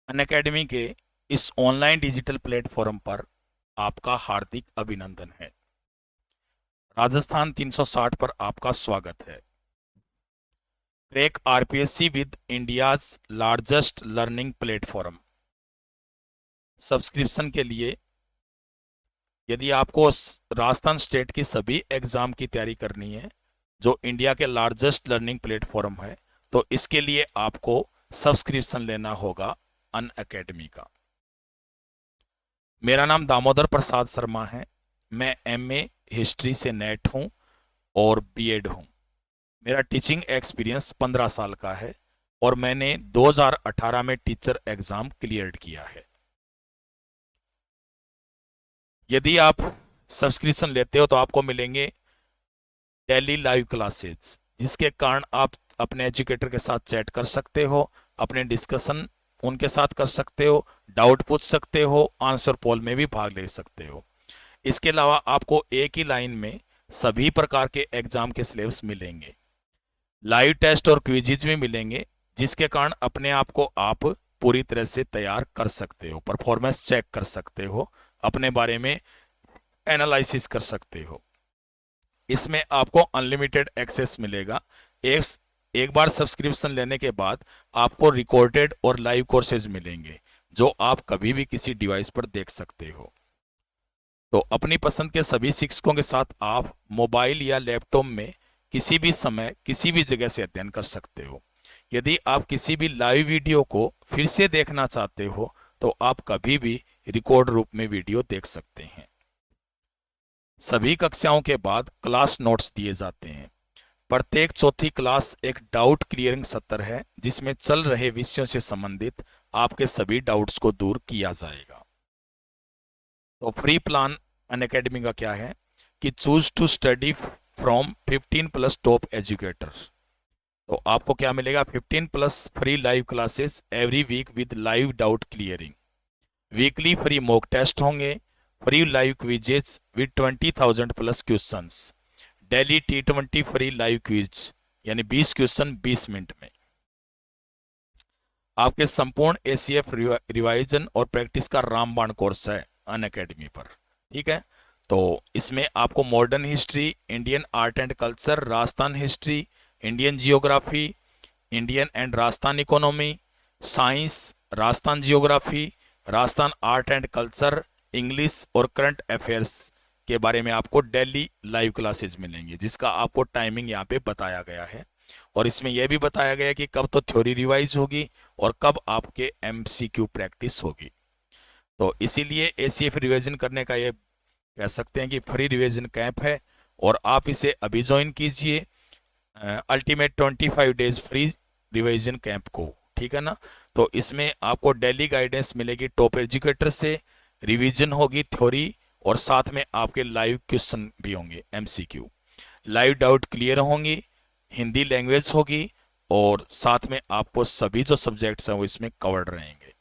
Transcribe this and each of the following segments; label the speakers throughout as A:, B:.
A: Unacademy के इस online digital platform पर आपका हार्दिक अभिनंदन है। राजस्थान 360 पर आपका स्वागत है। Crack RPSC with India's largest learning platform. Subscription के लिए यदि आपको राजस्थान स्टेट की सभी एग्जाम की तैयारी करनी है जो इंडिया के लार्जेस्ट लर्निंग प्लेटफॉर्म है, तो इसके लिए आपको सब्सक्रिप्शन लेना होगा अनअकैडमी का। मेरा नाम दामोदर प्रसाद शर्मा है। मैं एमए हिस्ट्री से नेट हूँ और बीएड हूँ। मेरा टीचिंग एक्सपीरियंस 15 साल का है और मैंने 2018 में टीचर एग्जाम क्लियर किया है। यदि आप सब्सक्रिप्शन लेते हो तो आपको मिलेंगे डेली लाइव क्लासेज, जिसके कारण आप अपने एजुकेटर के साथ चैट कर सकते हो, अपने डिस्कशन उनके साथ कर सकते हो, डाउट पूछ सकते हो, आंसर पोल में भी भाग ले सकते हो। इसके अलावा आपको एक ही लाइन में सभी प्रकार के एग्जाम के सिलेबस मिलेंगे, लाइव टेस्ट और क्विजेज भी मिलेंगे, जिसके कारण अपने आप को आप पूरी तरह से तैयार कर सकते हो, परफॉर्मेंस चेक कर सकते हो, अपने बारे में एनालिसिस कर सकते हो। इसमें आपको अनलिमिटेड एक्सेस मिलेगा। एक बार सब्सक्रिप्शन लेने के बाद आपको रिकॉर्डेड और लाइव कोर्सेज मिलेंगे जो आप कभी भी किसी डिवाइस पर देख सकते हो। तो अपनी पसंद के सभी शिक्षकों के साथ आप मोबाइल या लैपटॉप में किसी भी समय किसी भी जगह से अध्ययन कर सकते हो। यदि आप किसी भी लाइव वीडियो को फिर से देखना चाहते हो तो आप कभी भी रिकॉर्ड रूप में वीडियो देख सकते हैं। सभी कक्षाओं के बाद क्लास नोट्स दिए जाते हैं। प्रत्येक चौथी क्लास एक डाउट क्लियरिंग सत्र है, जिसमें चल रहे विषयों से संबंधित आपके सभी डाउट्स को दूर किया जाएगा। तो फ्री प्लान अनअकैडमी का क्या है कि choose to study from 15 plus top educators. तो आपको क्या मिलेगा? 15 plus free live classes every week with live doubt clearing, weekly free mock test होंगे, free live quizzes with 20,000 plus questions, daily T20 free live quiz यानी 20 question 20 minute में। आपके संपूर्ण ACF revision और प्रैक्टिस का रामबाण कोर्स है Unacademy पर। ठीक है, तो इसमें आपको modern history, Indian art and culture, Rajasthan history, Indian geography, Indian and Rajasthan economy, science, Rajasthan geography, Rajasthan art and culture, English और करंट अफेयर्स के बारे में आपको डेली लाइव क्लासेस मिलेंगे, जिसका आपको टाइमिंग यहाँ पे बताया गया है। और इसमें यह भी बताया गया है कि कब तो थ्योरी रिवाइज होगी और कब आपके एमसीक्यू प्रैक्टिस होगी। तो इसीलिए एसीएफ रिवीजन करने का ये कह सकते हैं कि फ्री रिवीजन कैंप है और आप इसे अभी ज्वाइन कीजिए, ultimate 25 days free revision camp को। ठीक है ना? तो इसमें आपको डेली गाइडेंस मिलेगी टॉप एजुकेटर से, रिवीजन होगी थ्योरी और साथ में आपके लाइव क्वेश्चन भी होंगे, एमसीक्यू, लाइव डाउट क्लियर होंगी, हिंदी लैंग्वेज होगी और साथ में आपको सभी जो सब्जेक्ट्स हैं वो इसमें कवर्ड रहेंगे।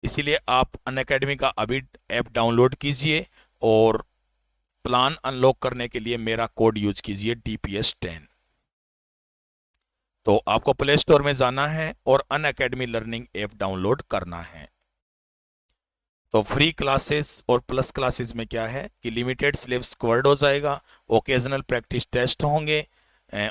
A: इसीलिए आप अनअकैडमी का अभी ऐप डाउनलोड कीजिए और प्लान अनलॉक करने के लिए मेरा कोड यूज कीजिए DPS10। तो आपको प्ले स्टोर में जाना है और अनअकैडमी लर्निंग ऐप डाउनलोड करना है। तो फ्री क्लासेस और प्लस क्लासेस में क्या है कि लिमिटेड सिलेबस कवर्ड हो जाएगा, ओकेजनल प्रैक्टिस टेस्ट होंगे,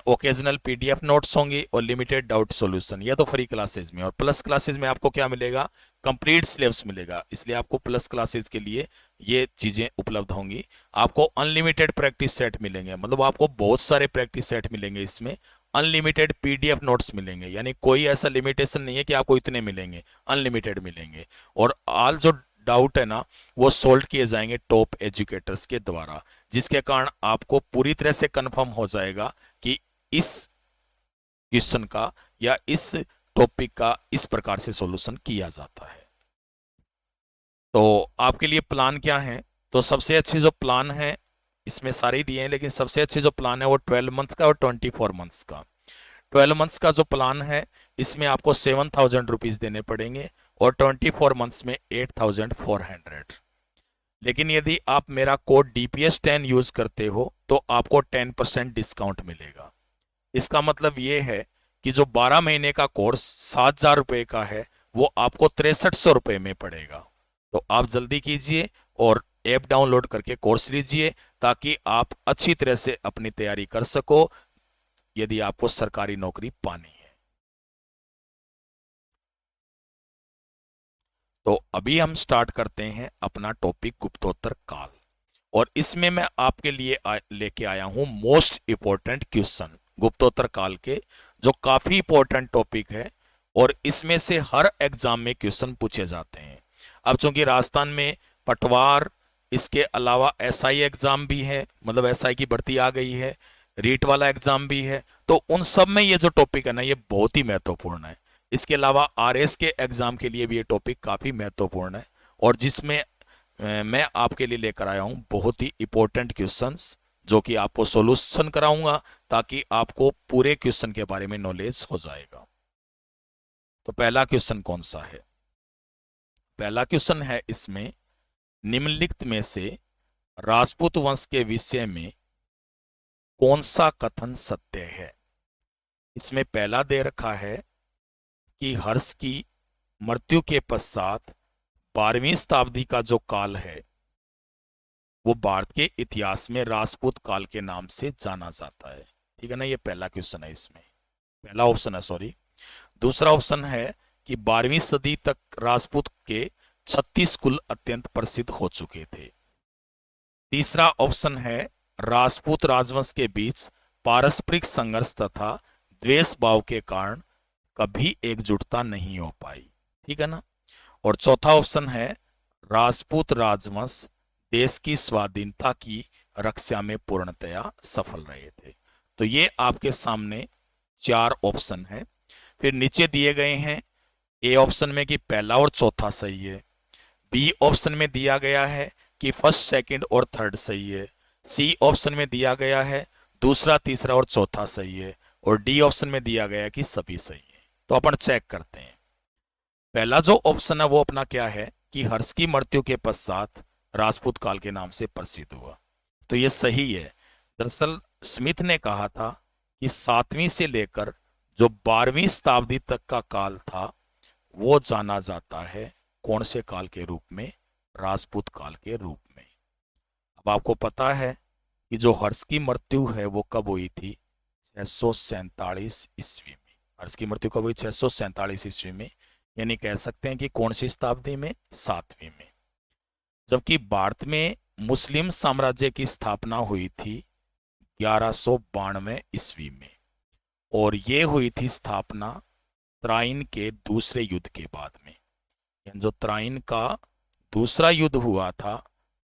A: ओकेजनल पीडीएफ नोट्स होंगे और लिमिटेड डाउट सॉल्यूशन। यह तो फ्री क्लासेस में। और प्लस क्लासेस में आपको क्या मिलेगा? कंप्लीट सिलेबस मिलेगा। इसलिए आपको प्लस क्लासेस के लिए ये चीजें उपलब्ध होंगी। आपको अनलिमिटेड प्रैक्टिस सेट मिलेंगे, मतलब आपको बहुत सारे प्रैक्टिस सेट मिलेंगे। इसमें अनलिमिटेड पीडीएफ नोट्स मिलेंगे, यानी कोई ऐसा लिमिटेशन नहीं है कि आपको इतने मिलेंगे, अनलिमिटेड मिलेंगे। और ऑल जो डाउट है ना वो सोल्व किए जाएंगे टॉप एजुकेटर्स के द्वारा, जिसके कारण आपको पूरी तरह से कंफर्म हो जाएगा कि इस क्वेश्चन का या इस टॉपिक का इस प्रकार से सॉल्यूशन किया जाता है। तो आपके लिए प्लान क्या है? तो सबसे अच्छी जो प्लान है, इसमें सारे ही दिए हैं, लेकिन सबसे अच्छी जो प्लान है वो 12 मंथ्स का और 24 मंथ्स का। 12 मंथ्स का जो प्लान है इसमें आपको 7,000 रुपीज देने पड़ेंगे और 24 मंथ्स में 8,400। लेकिन यदि आप मेरा कोड DPS10 यूज करते हो तो आपको 10% डिस्काउंट मिलेगा। इसका मतलब ये है कि जो 12 महीने का कोर्स 7,000 रुपये का है वो आपको 6300 रुपये में पड़ेगा। तो आप जल्दी कीजिए और ऐप डाउनलोड करके कोर्स लीजिए ताकि आप अच्छी तरह से अपनी तैयारी कर सको यदि आपको सरकारी नौकरी पानी है। तो अभी हम स्टार्ट करते हैं अपना टॉपिक गुप्तोत्तर काल, और इसमें मैं आपके लिए लेके आया हूं मोस्ट इंपॉर्टेंट क्वेश्चन गुप्तोत्तर काल के, जो काफी इंपॉर्टेंट टॉपिक है और इसमें से हर एग्जाम में क्वेश्चन पूछे जाते हैं। अब चूंकि राजस्थान में पटवार, इसके अलावा एसआई एग्जाम भी है, मतलब एसआई की भर्ती आ गई है, रीट वाला एग्जाम भी है, तो उन सब में ये जो टॉपिक है ना ये बहुत ही महत्वपूर्ण है। इसके अलावा आरएस के एग्जाम के लिए भी ये टॉपिक काफी महत्वपूर्ण है, और जिसमें मैं आपके लिए लेकर आया हूं बहुत ही इंपॉर्टेंट क्वेश्चंस, जो कि आपको सॉल्यूशन कराऊंगा ताकि आपको पूरे क्वेश्चन के बारे में नॉलेज हो जाएगा। तो पहला क्वेश्चन कौन सा है? पहला क्वेश्चन है इसमें, निम्नलिखित में से राजपूत वंश के विषय में कौन सा कथन सत्य है? इसमें पहला दे रखा है कि हर्ष की मृत्यु के पश्चात 12वीं शताब्दी का जो काल है वो भारत के इतिहास में राजपूत काल के नाम से जाना जाता है। ठीक है ना, ये पहला क्वेश्चन है, इसमें पहला ऑप्शन है, सॉरी। दूसरा ऑप्शन है कि 12वीं सदी तक राजपूत के 36 कुल अत्यंत प्रसिद्ध हो चुके थे। तीसरा ऑप्शन है राजपूत राजवंश के बीच पारस्परिक संघर्ष तथा द्वेष भाव के कारण कभी एकजुटता नहीं हो पाई। ठीक है ना। और चौथा ऑप्शन है राजपूत राजवंश देश की स्वाधीनता की रक्षा में पूर्णतया सफल रहे थे। तो ये आपके सामने 4 ऑप्शन है। फिर नीचे दिए गए हैं, ए ऑप्शन में कि पहला और चौथा सही है, बी ऑप्शन में दिया गया है कि फर्स्ट, सेकंड और थर्ड सही है, सी ऑप्शन में दिया गया है दूसरा, तीसरा और चौथा सही है, और डी ऑप्शन में दिया गया है कि सभी सही है। तो अपन चेक करते हैं। पहला जो ऑप्शन है वो अपना क्या है कि हर्ष की मृत्यु के पश्चात राजपूत काल के नाम से प्रसिद्ध हुआ। तो ये सही है। दरअसल स्मिथ ने कहा था कि 7वीं से लेकर जो 12वीं शताब्दी तक का काल था वो जाना जाता है कौन से काल के रूप में? राजपूत काल के रूप में। अब आपको पता है कि जो हर्ष की मृत्यु है वो कब हुई थी? 647 ईस्वी में। हर्ष की मृत्यु कब हुई? 647 ईस्वी में, यानी कह सकते हैं कि कौन सी शताब्दी में? 7वीं में। जबकि भारत में मुस्लिम साम्राज्य की स्थापना हुई थी 1192 ईस्वी में, और ये हुई थी स्थापना त्राइन के दूसरे युद्ध के बाद में। जो त्राइन का दूसरा युद्ध हुआ था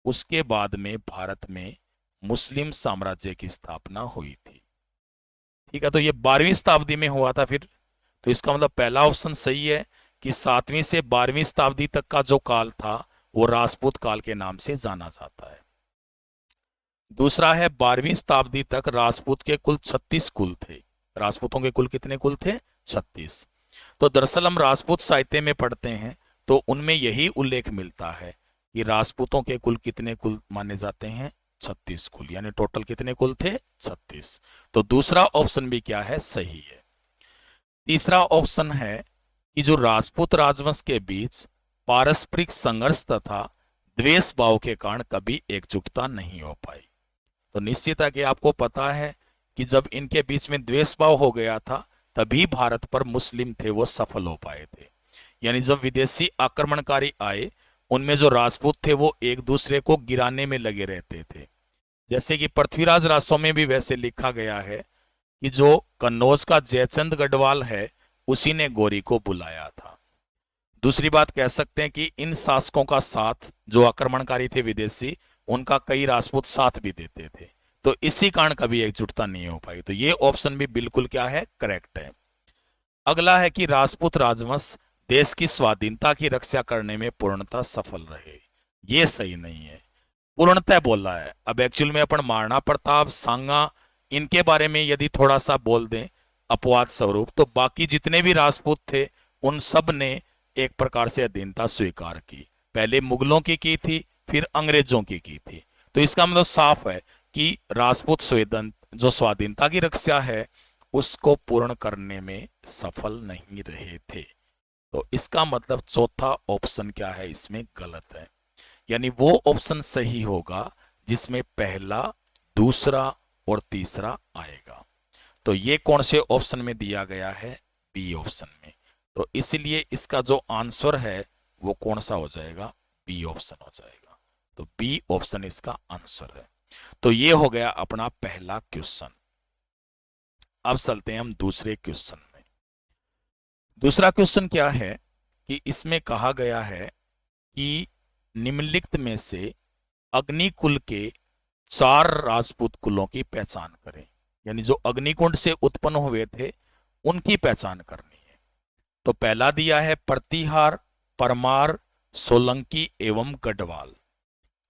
A: उसके बाद में भारत में मुस्लिम साम्राज्य की स्थापना हुई थी। ठीक है, तो ये 12वीं शताब्दी में हुआ था फिर। तो इसका मतलब पहला ऑप्शन सही है कि 7वीं से 12वीं शताब्दी तक का जो काल था वो राजपूत काल के नाम से जाना जाता है। दूसरा है 12वीं शताब्दी तक राजपूत के कुल 36 कुल थे। राजपूतों के कुल कितने कुल थे? 36। तो दरअसल हम राजपूत साहित्य में पढ़ते हैं तो उनमें यही उल्लेख मिलता है कि राजपूतों के कुल कितने कुल माने जाते हैं? 36 कुल, यानी टोटल कितने कुल थे? 36। तो दूसरा ऑप्शन भी क्या है? सही है। तीसरा ऑप्शन है कि जो राजपूत राजवंश के बीच पारस्परिक संघर्ष तथा द्वेष भाव के कारण कभी एकजुटता नहीं हो पाई। तो निश्चित है कि आपको पता है कि जब इनके बीच में द्वेष भाव हो गया था तभी भारत पर मुस्लिम थे वो सफल हो पाए थे। यानी जब विदेशी आक्रमणकारी आए उनमें जो राजपूत थे वो एक दूसरे को गिराने में लगे रहते थे। जैसे कि पृथ्वीराज रासों में भी वैसे लिखा गया है कि जो कन्नौज का जयचंद गढ़वाल है उसी ने गौरी को बुलाया था। दूसरी बात कह सकते हैं कि इन शासकों का साथ, जो आक्रमणकारी थे विदेशी, उनका कई राजपूत साथ भी देते थे, तो इसी कारण कभी एकजुटता नहीं हो पाई। तो ये ऑप्शन भी बिल्कुल क्या है? करेक्ट है। अगला है कि राजपूत राजवंश देश की स्वाधीनता की रक्षा करने में पूर्णतः सफल रहे। ये सही नहीं है, पूर्णतः बोल रहा है। अब एक्चुअल में अपन महाराणा प्रताप, सांगा, इनके बारे में यदि थोड़ा सा बोल दें अपवाद स्वरूप, तो बाकी जितने भी राजपूत थे उन सब ने एक प्रकार से अधीनता स्वीकार की। पहले मुगलों की थी, फिर अंग्रेजों की थी। तो इसका मतलब साफ है कि राजपूत जो स्वाधीनता की रक्षा है उसको पूर्ण करने में सफल नहीं रहे थे। तो इसका मतलब चौथा ऑप्शन क्या है, इसमें गलत है। यानी वो ऑप्शन सही होगा जिसमें पहला, दूसरा और तीसरा आएगा। तो ये कौन से ऑप्शन में दिया गया है, बी ऑप्शन में। तो इसलिए इसका जो आंसर है वो कौन सा हो जाएगा, बी ऑप्शन हो जाएगा। तो बी ऑप्शन इसका आंसर है। तो ये हो गया अपना पहला क्वेश्चन। अब चलते हैं हम दूसरे क्वेश्चन में। दूसरा क्वेश्चन क्या है कि इसमें कहा गया है कि निम्नलिखित में से अग्निकुल के 4 राजपूत कुलों की पहचान करें। यानी जो अग्निकुंड से उत्पन्न हुए थे उनकी पहचान करनी है। तो पहला दिया है प्रतिहार, परमार, सोलंकी एवं गढ़वाल।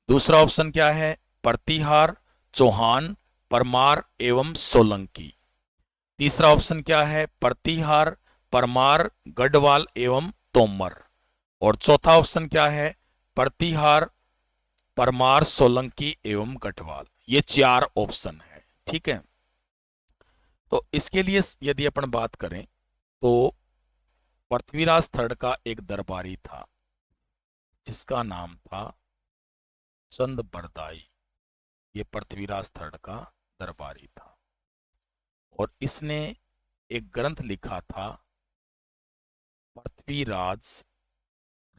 A: दूसरा ऑप्शन क्या है, प्रतिहार, चौहान, परमार एवं सोलंकी। तीसरा ऑप्शन क्या है, प्रतिहार, परमार, गढ़वाल एवं तोमर। और चौथा ऑप्शन क्या है, प्रतिहार, परमार, सोलंकी एवं गढ़वाल। ये 4 ऑप्शन है। ठीक है। तो इसके लिए यदि अपन बात करें तो पृथ्वीराज थर्ड का एक दरबारी था जिसका नाम था चंद बरदाई। ये पृथ्वीराज थर्ड का दरबारी था और इसने एक ग्रंथ लिखा था पृथ्वीराज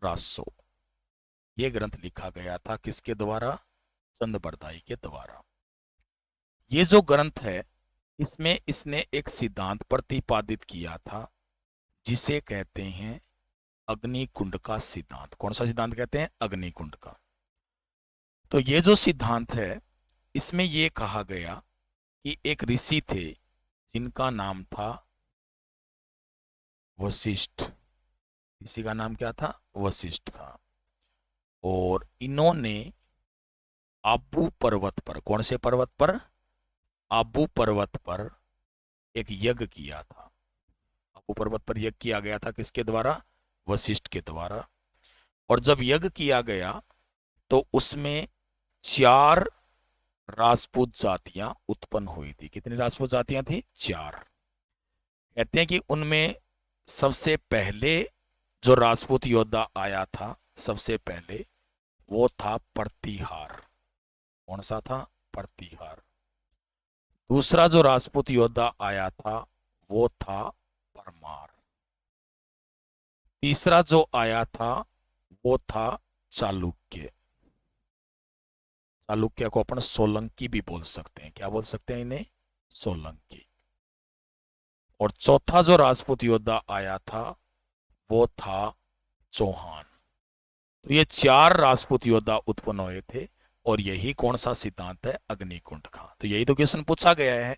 A: रासो। ये ग्रंथ लिखा गया था किसके द्वारा, चंद बरदाई के द्वारा। ये जो ग्रंथ है इसमें इसने एक सिद्धांत प्रतिपादित किया था जिसे कहते हैं अग्निकुंड का सिद्धांत। कौन सा सिद्धांत कहते हैं, अग्निकुंड का। तो ये जो सिद्धांत है इसमें यह कहा गया कि एक ऋषि थे जिनका नाम था वशिष्ठ। ऋषि का नाम क्या था, वशिष्ठ था। और इन्होंने आबू पर्वत पर, कौन से पर्वत पर, आबू पर्वत पर एक यज्ञ किया था। आबू पर्वत पर यज्ञ किया गया था किसके द्वारा, वशिष्ठ के द्वारा। और जब यज्ञ किया गया तो उसमें 4 राजपूत जातियां उत्पन्न हुई थी। कितनी राजपूत जातियां थी, 4। कहते हैं कि उनमें सबसे पहले जो राजपूत योद्धा आया था, सबसे पहले वो था प्रतिहार। कौन सा था, प्रतिहार। दूसरा जो राजपूत योद्धा आया था वो था परमार। तीसरा जो आया था वो था चालुक्य। चालुक्य को अपन सोलंकी भी बोल सकते हैं। क्या बोल सकते हैं इन्हें, सोलंकी। और चौथा जो राजपूत योद्धा आया था वो था चौहान। तो ये 4 राजपूत योद्धा उत्पन्न हुए थे और यही कौन सा सिद्धांत है, अग्निकुंड का। तो यही तो क्वेश्चन पूछा गया है।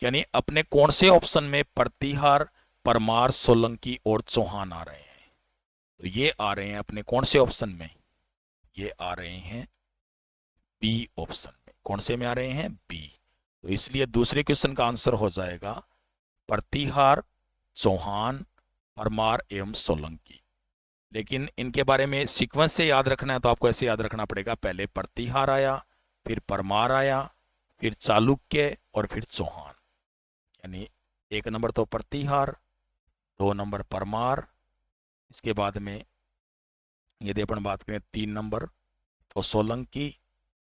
A: यानी अपने कौन से ऑप्शन में प्रतिहार, परमार, सोलंकी और चौहान आ रहे हैं। तो ये आ रहे हैं अपने कौन से ऑप्शन में, ये आ रहे हैं बी ऑप्शन में। कौन से में आ रहे हैं, बी। तो इसलिए दूसरे क्वेश्चन का आंसर हो जाएगा प्रतिहार, चौहान, परमार एवं सोलंकी। लेकिन इनके बारे में सीक्वेंस से याद रखना है तो आपको ऐसे याद रखना पड़ेगा, पहले प्रतिहार आया, फिर परमार आया, फिर चालुक्य और फिर चौहान। यानी 1 नंबर तो प्रतिहार, 2 नंबर परमार, इसके बाद में यदि अपन बात करें 3 नंबर तो सोलंकी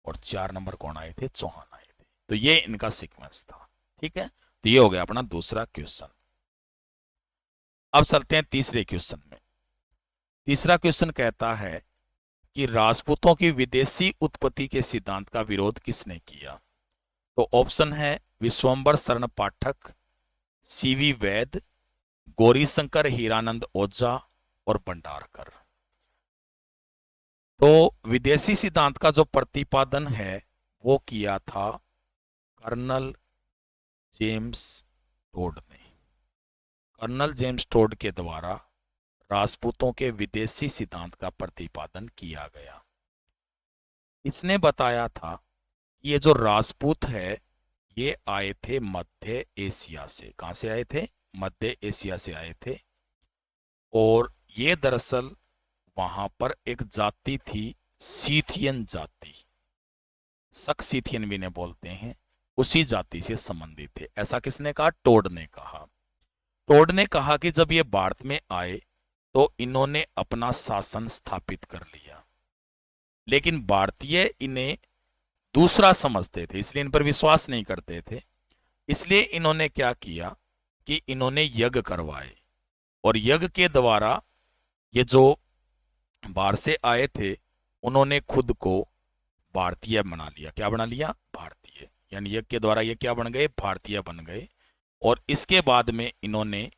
A: और 4 नंबर कौन आए थे, चौहान आए थे। तो ये इनका सीक्वेंस था। ठीक है। तो ये हो गया अपना दूसरा क्वेश्चन। अब चलते हैं तीसरे क्वेश्चन में। तीसरा क्वेश्चन कहता है कि राजपूतों की विदेशी उत्पत्ति के सिद्धांत का विरोध किसने किया। तो ऑप्शन है विश्वंबर शरण पाठक, सीवी वैद, गौरीशंकर हीरानंद ओझा और भंडारकर। तो विदेशी सिद्धांत का जो प्रतिपादन है वो किया था कर्नल जेम्स टोड ने। कर्नल जेम्स टोड के द्वारा राजपूतों के विदेशी सिद्धांत का प्रतिपादन किया गया। इसने बताया था कि ये जो राजपूत है ये आए थे मध्य एशिया से। कहां से आए थे, मध्य एशिया से आए थे। और ये दरअसल वहां पर एक जाति थी सीथियन जाति, सक सीथियन भी ने बोलते हैं। उसी जाति से संबंधित थे। ऐसा किसने कहा? टोड ने कहा। टोड ने कहा कि जब ये भारत में आए तो इन्होंने अपना शासन स्थापित कर लिया, लेकिन भारतीय इन्हें दूसरा समझते थे, इसलिए इन पर विश्वास नहीं करते थे। इसलिए इन्होंने क्या किया कि इन्होंने यज्ञ करवाए, और यज्ञ के द्वारा ये जो बाहर से आए थे उन्होंने खुद को भारतीय बना लिया। क्या बना लिया? भारतीय। यानी यज्ञ के द्वारा ये क्या बन गए? भारतीय बन गए। और इसके बाद में इन्होंने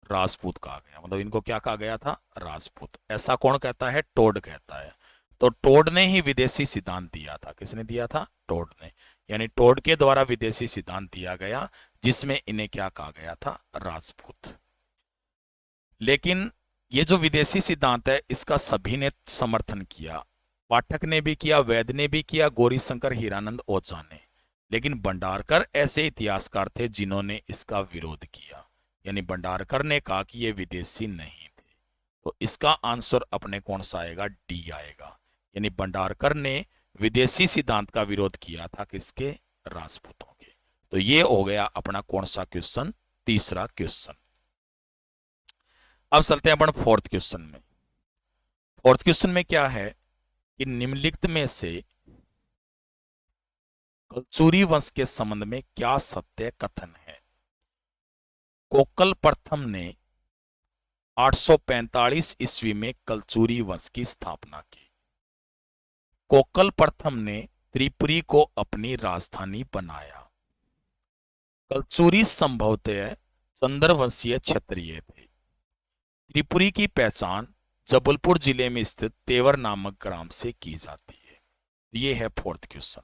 A: राजपूत कहा गया, मतलब इनको क्या कहा गया था? राजपूत। ऐसा कौन कहता है? टोड कहता है। तो टोड ने ही विदेशी सिद्धांत दिया था। किसने दिया था? टोड ने। यानी टोड के द्वारा विदेशी सिद्धांत दिया गया, जिसमें इन्हें क्या कहा गया था? राजपूत। लेकिन ये जो विदेशी सिद्धांत है इसका सभी ने समर्थन किया। पाठक ने भी किया, वैद ने भी किया, गौरीशंकर, हीरानंद ओझा ने। लेकिन भंडारकर ऐसे इतिहासकार थे जिन्होंने इसका विरोध किया। यानी भंडारकर ने कहा कि ये विदेशी नहीं थे। तो इसका आंसर अपने कौन सा आएगा? डी आएगा। यानी भंडारकर ने विदेशी सिद्धांत का विरोध किया था। किसके? राजपूतों के। तो ये हो गया अपना कौन सा क्वेश्चन? तीसरा क्वेश्चन। अब चलते हैं अपन फोर्थ क्वेश्चन में। फोर्थ क्वेश्चन में क्या है कि निम्नलिखित में से कलचुरी वंश के संबंध में क्या सत्य कथन है? कोकल प्रथम ने 845 ईस्वी में कलचुरी वंश की स्थापना की। कोकल प्रथम ने त्रिपुरी को अपनी राजधानी बनाया। कलचुरी संभवतः चंद्रवंशीय क्षत्रिय थे। त्रिपुरी की पहचान जबलपुर जिले में स्थित तेवर नामक ग्राम से की जाती है। ये है फोर्थ क्वेश्चन।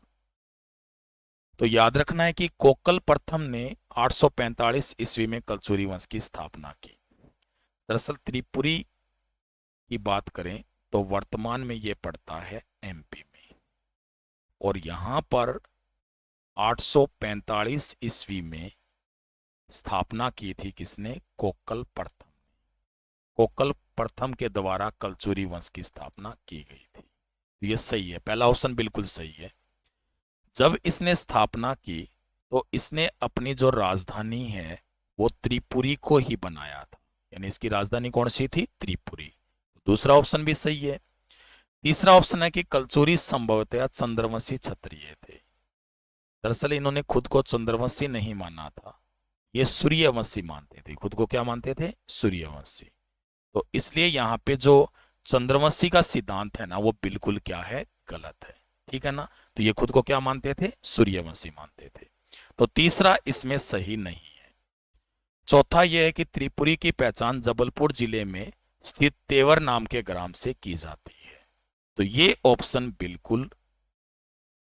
A: तो याद रखना है कि कोकल प्रथम ने 845 ईस्वी में कलचुरी वंश की स्थापना की। दरअसल त्रिपुरी की बात करें तो वर्तमान में ये पड़ता है एमपी में, और यहां पर 845 ईस्वी में स्थापना की थी किसने? कोकल प्रथम। कोकल प्रथम के द्वारा कलचुरी वंश की स्थापना की गई थी। तो ये सही है, पहला ऑप्शन बिल्कुल सही है। जब इसने स्थापना की तो इसने अपनी जो राजधानी है वो त्रिपुरी को ही बनाया था। यानी इसकी राजधानी कौन सी थी? त्रिपुरी। दूसरा ऑप्शन भी सही है। तीसरा ऑप्शन है कि कलचुरी संभवतः चंद्रवंशी क्षत्रिय थे। दरअसल इन्होंने खुद को चंद्रवंशी नहीं माना था, ये सूर्यवंशी मानते थे। खुद को क्या मानते थे? सूर्यवंशी। तो इसलिए यहाँ पे जो चंद्रवंशी का सिद्धांत है ना वो बिल्कुल क्या है? गलत है। ठीक है ना? तो ये खुद को क्या मानते थे? सूर्यवंशी मानते थे। तो तीसरा इसमें सही नहीं है। चौथा यह है कि त्रिपुरी की पहचान जबलपुर जिले में स्थित तेवर नाम के ग्राम से की जाती है। तो ये ऑप्शन बिल्कुल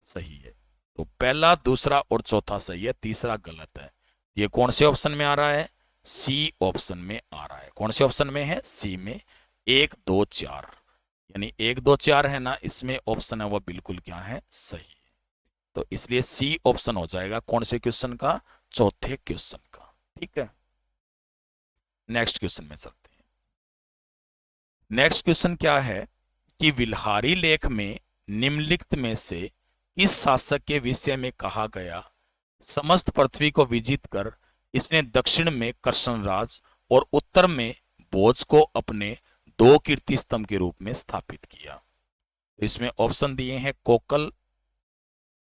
A: सही है। तो पहला, दूसरा और चौथा सही है, तीसरा गलत है। ये कौन से ऑप्शन में आ रहा है? सी ऑप्शन में आ रहा है। कौन से ऑप्शन में है? सी में। 1 2 4, यानी 1 2 4 है ना, इसमें ऑप्शन है वो बिल्कुल क्या है? सही है। तो इसलिए सी ऑप्शन हो जाएगा कौन से क्वेश्चन का? चौथे क्वेश्चन का। ठीक है, नेक्स्ट क्वेश्चन में चलते हैं। नेक्स्ट क्वेश्चन क्या है कि विल्हारी लेख में निम्नलिखित में से किस शासक के विषय में कहा गया समस्त पृथ्वी को विजित कर इसने दक्षिण में कृष्णराज और उत्तर में भोज को अपने 2 कीर्ति स्तंभ के रूप में स्थापित किया? इसमें ऑप्शन दिए हैं कोकल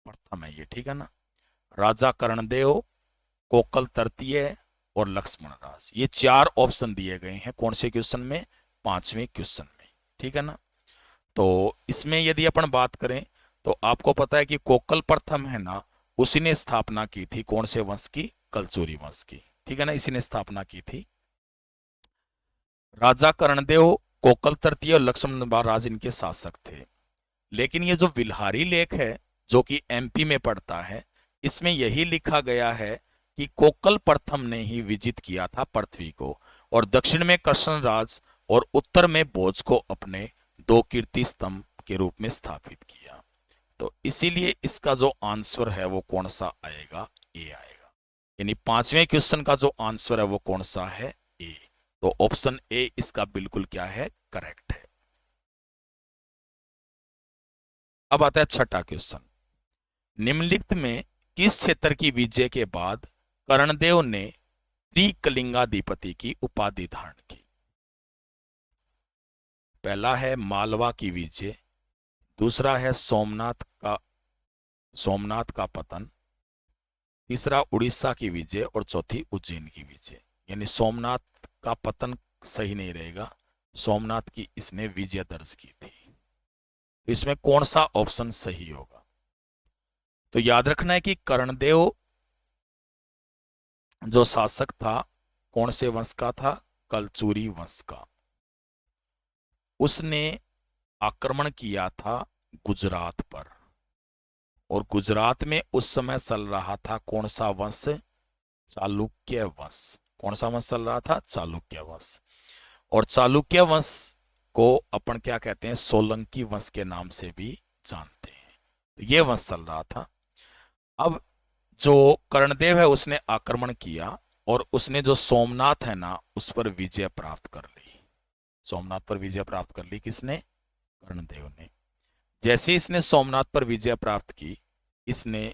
A: प्रथम है ये, ठीक है ना, राजा कर्णदेव, कोकल तृतीय और लक्ष्मण राज। ये 4 ऑप्शन दिए गए हैं कौन से क्वेश्चन में? 5वें क्वेश्चन में। ठीक है ना? तो इसमें यदि अपन बात करें तो आपको पता है कि कोकल प्रथम है ना, उसी ने स्थापना की थी कौन से वंश की? कलचुरी वंश की। ठीक है ना, इसी ने स्थापना की थी। राजा कर्णदेव, कोकल तृतीय और लक्ष्मण राज इनके शासक थे। लेकिन ये जो विल्हारी लेख है जो कि एमपी में पड़ता है, इसमें यही लिखा गया है कि कोकल प्रथम ने ही विजित किया था पृथ्वी को, और दक्षिण में कृष्णराज और उत्तर में भोज को अपने 2 कीर्ति स्तंभ के रूप में स्थापित किया। तो इसीलिए इसका जो आंसर है वो कौन सा आएगा? ए आएगा। यानी 5वें क्वेश्चन का जो आंसर है वो कौन सा है? ए। तो ऑप्शन ए इसका बिल्कुल क्या है? करेक्ट है। अब आता है छठा क्वेश्चन। निम्नलिखित में किस क्षेत्र की विजय के बाद कर्णदेव ने त्रिकलिंगाधिपति की उपाधि धारण की? पहला है मालवा की विजय, दूसरा है सोमनाथ का पतन, तीसरा उड़ीसा की विजय और चौथी उज्जैन की विजय। यानी सोमनाथ का पतन सही नहीं रहेगा, सोमनाथ की इसने विजय दर्ज की थी। तो इसमें कौन सा ऑप्शन सही होगा? तो याद रखना है कि कर्णदेव जो शासक था कौन से वंश का था? कलचुरी वंश का। उसने आक्रमण किया था गुजरात पर, और गुजरात में उस समय चल रहा था कौन सा वंश? चालुक्य वंश। कौन सा वंश चल रहा था? चालुक्य वंश। और चालुक्य वंश को अपन क्या कहते हैं? सोलंकी वंश के नाम से भी जानते हैं। तो ये वंश चल रहा था। अब जो कर्णदेव है उसने आक्रमण किया और उसने जो सोमनाथ है ना उस पर विजय प्राप्त कर ली। सोमनाथ पर विजय प्राप्त कर ली किसने? कर्णदेव ने। जैसे इसने सोमनाथ पर विजय प्राप्त की, इसने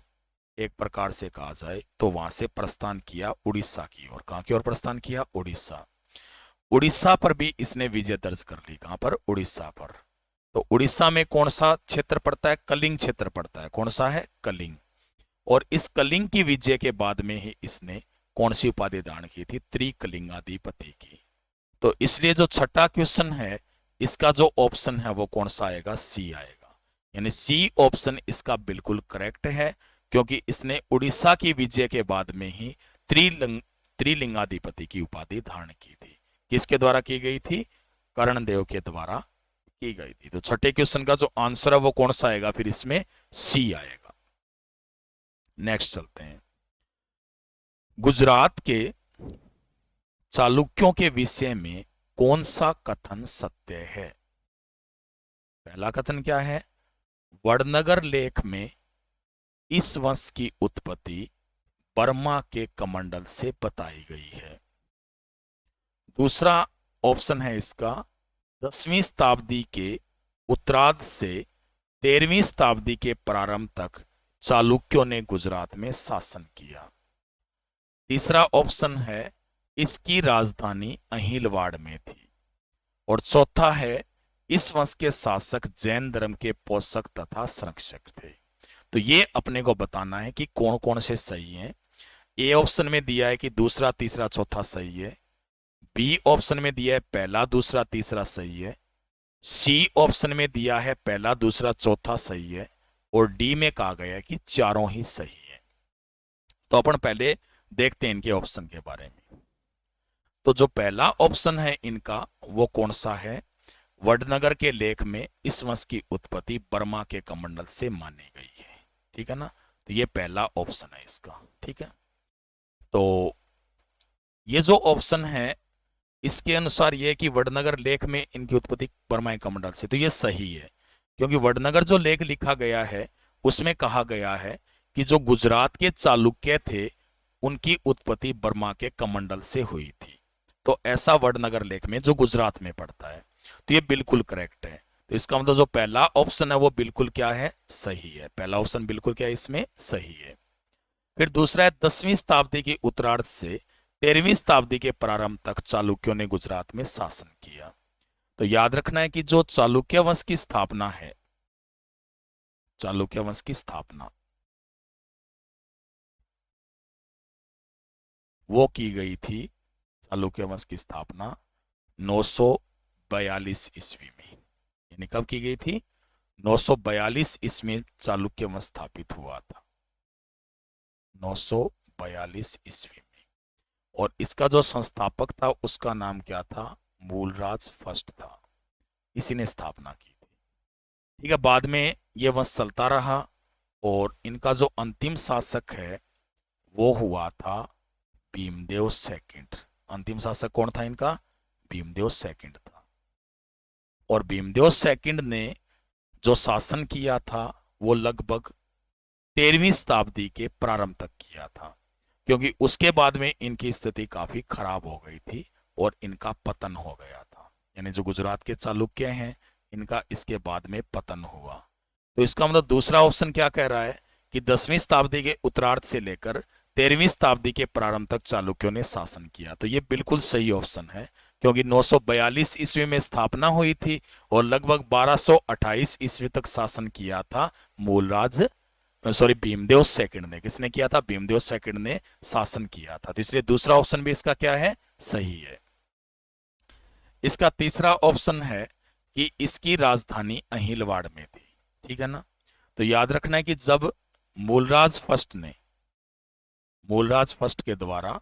A: एक प्रकार से कहा जाए तो वहां से प्रस्थान किया उड़ीसा की ओर। कहां की ओर प्रस्थान किया? उड़ीसा। उड़ीसा पर भी इसने विजय दर्ज कर ली। कहां पर? उड़ीसा पर। तो उड़ीसा में कौन सा क्षेत्र पड़ता है? कलिंग क्षेत्र पड़ता है। कौन सा है? कलिंग। और इस कलिंग की विजय के बाद में ही इसने कौन सी उपाधि धारण की थी? त्रिकलिंगाधिपति की। तो इसलिए जो छठा क्वेश्चन है इसका जो ऑप्शन है वो कौन सा आएगा? सी आएगा। यानी सी ऑप्शन इसका बिल्कुल करेक्ट है, क्योंकि इसने उड़ीसा की विजय के बाद में ही त्रिलिंगाधिपति की उपाधि धारण की थी। किसके द्वारा की गई थी? कर्णदेव के द्वारा की गई थी। तो छठे क्वेश्चन का जो आंसर है वो कौन सा आएगा? फिर इसमें सी आएगा। नेक्स्ट चलते हैं। गुजरात के चालुक्यों के विषय में कौन सा कथन सत्य है? पहला कथन क्या है? वडनगर लेख में इस वंश की उत्पत्ति बर्मा के कमंडल से बताई गई है। दूसरा ऑप्शन है इसका 10वीं शताब्दी के उत्तरार्ध से 13वीं शताब्दी के प्रारंभ तक चालुक्यों ने गुजरात में शासन किया। तीसरा ऑप्शन है इसकी राजधानी अहिलवाड़ में थी। और चौथा है इस वंश के शासक जैन धर्म के पोषक तथा संरक्षक थे। तो ये अपने को बताना है कि कौन कौन से सही हैं। ए ऑप्शन में दिया है कि दूसरा तीसरा चौथा सही है, बी ऑप्शन में दिया है पहला दूसरा तीसरा सही है, सी ऑप्शन में दिया है पहला दूसरा चौथा सही है, और डी में कहा गया है कि चारों ही सही है। तो अपन पहले देखते हैं इनके ऑप्शन के बारे में। तो जो पहला ऑप्शन है इनका वो कौन सा है? वडनगर के लेख में इस वंश की उत्पत्ति बर्मा के कमंडल से मानी गई है। ठीक है ना? तो ये पहला ऑप्शन है इसका। ठीक है, तो ये जो ऑप्शन है इसके अनुसार ये कि वडनगर लेख में इनकी उत्पत्ति बर्मा के कमंडल से, तो ये सही है, क्योंकि वडनगर जो लेख लिखा गया है उसमें कहा गया है कि जो गुजरात के चालुक्य थे उनकी उत्पत्ति बर्मा के कमंडल से हुई थी। तो ऐसा वडनगर लेख में जो गुजरात में पड़ता है, तो ये बिल्कुल करेक्ट है। तो इसका मतलब जो पहला ऑप्शन है वो बिल्कुल क्या है? सही है। पहला ऑप्शन बिल्कुल क्या है? इसमें सही है। फिर दूसरा है 10वीं शताब्दी के उत्तरार्ध से 13वीं शताब्दी के प्रारंभ तक चालुक्यों ने गुजरात में शासन किया। तो याद रखना है कि जो चालुक्य वंश की स्थापना है, चालुक्य वंश की स्थापना वो की गई थी, चालुक्य वंश की स्थापना 942 ईस्वी में। यानी कब की गई थी? 942 ईस्वी में चालुक्य वंश स्थापित हुआ था, 942 ईस्वी में। और इसका जो संस्थापक था उसका नाम क्या था? मूलराज फर्स्ट था। इसी ने स्थापना की थी। ठीक है, बाद में यह वंश चलता रहा और इनका जो अंतिम शासक है वो हुआ था भीमदेव सेकंड। अंतिम शासक कौन था इनका? भीमदेव सेकंड था। और भीमदेव सेकंड ने जो शासन किया था वो लगभग 13वीं शताब्दी के प्रारंभ तक किया था, क्योंकि उसके बाद में इनकी स्थिति काफी खराब हो गई थी और इनका पतन हो गया था। यानी जो गुजरात के चालुक्य हैं इनका इसके बाद में पतन हुआ। तो इसका मतलब दूसरा ऑप्शन क्या कह रहा है कि 10वीं शताब्दी के उत्तरार्ध से लेकर 13वीं शताब्दी के प्रारंभ तक चालुक्यों ने शासन किया। तो ये बिल्कुल सही ऑप्शन है, क्योंकि 942 ईस्वी में स्थापना हुई थी और लगभग 1228 ईस्वी तक शासन किया था मूलराज भीमदेव सेकंड ने। किसने किया था? भीमदेव सेकंड ने शासन किया था। तो इसलिए दूसरा ऑप्शन भी इसका क्या है? सही है। इसका तीसरा ऑप्शन है कि इसकी राजधानी अहिलवाड़ में थी। ठीक है ना? तो याद रखना है कि जब मूलराज फर्स्ट के द्वारा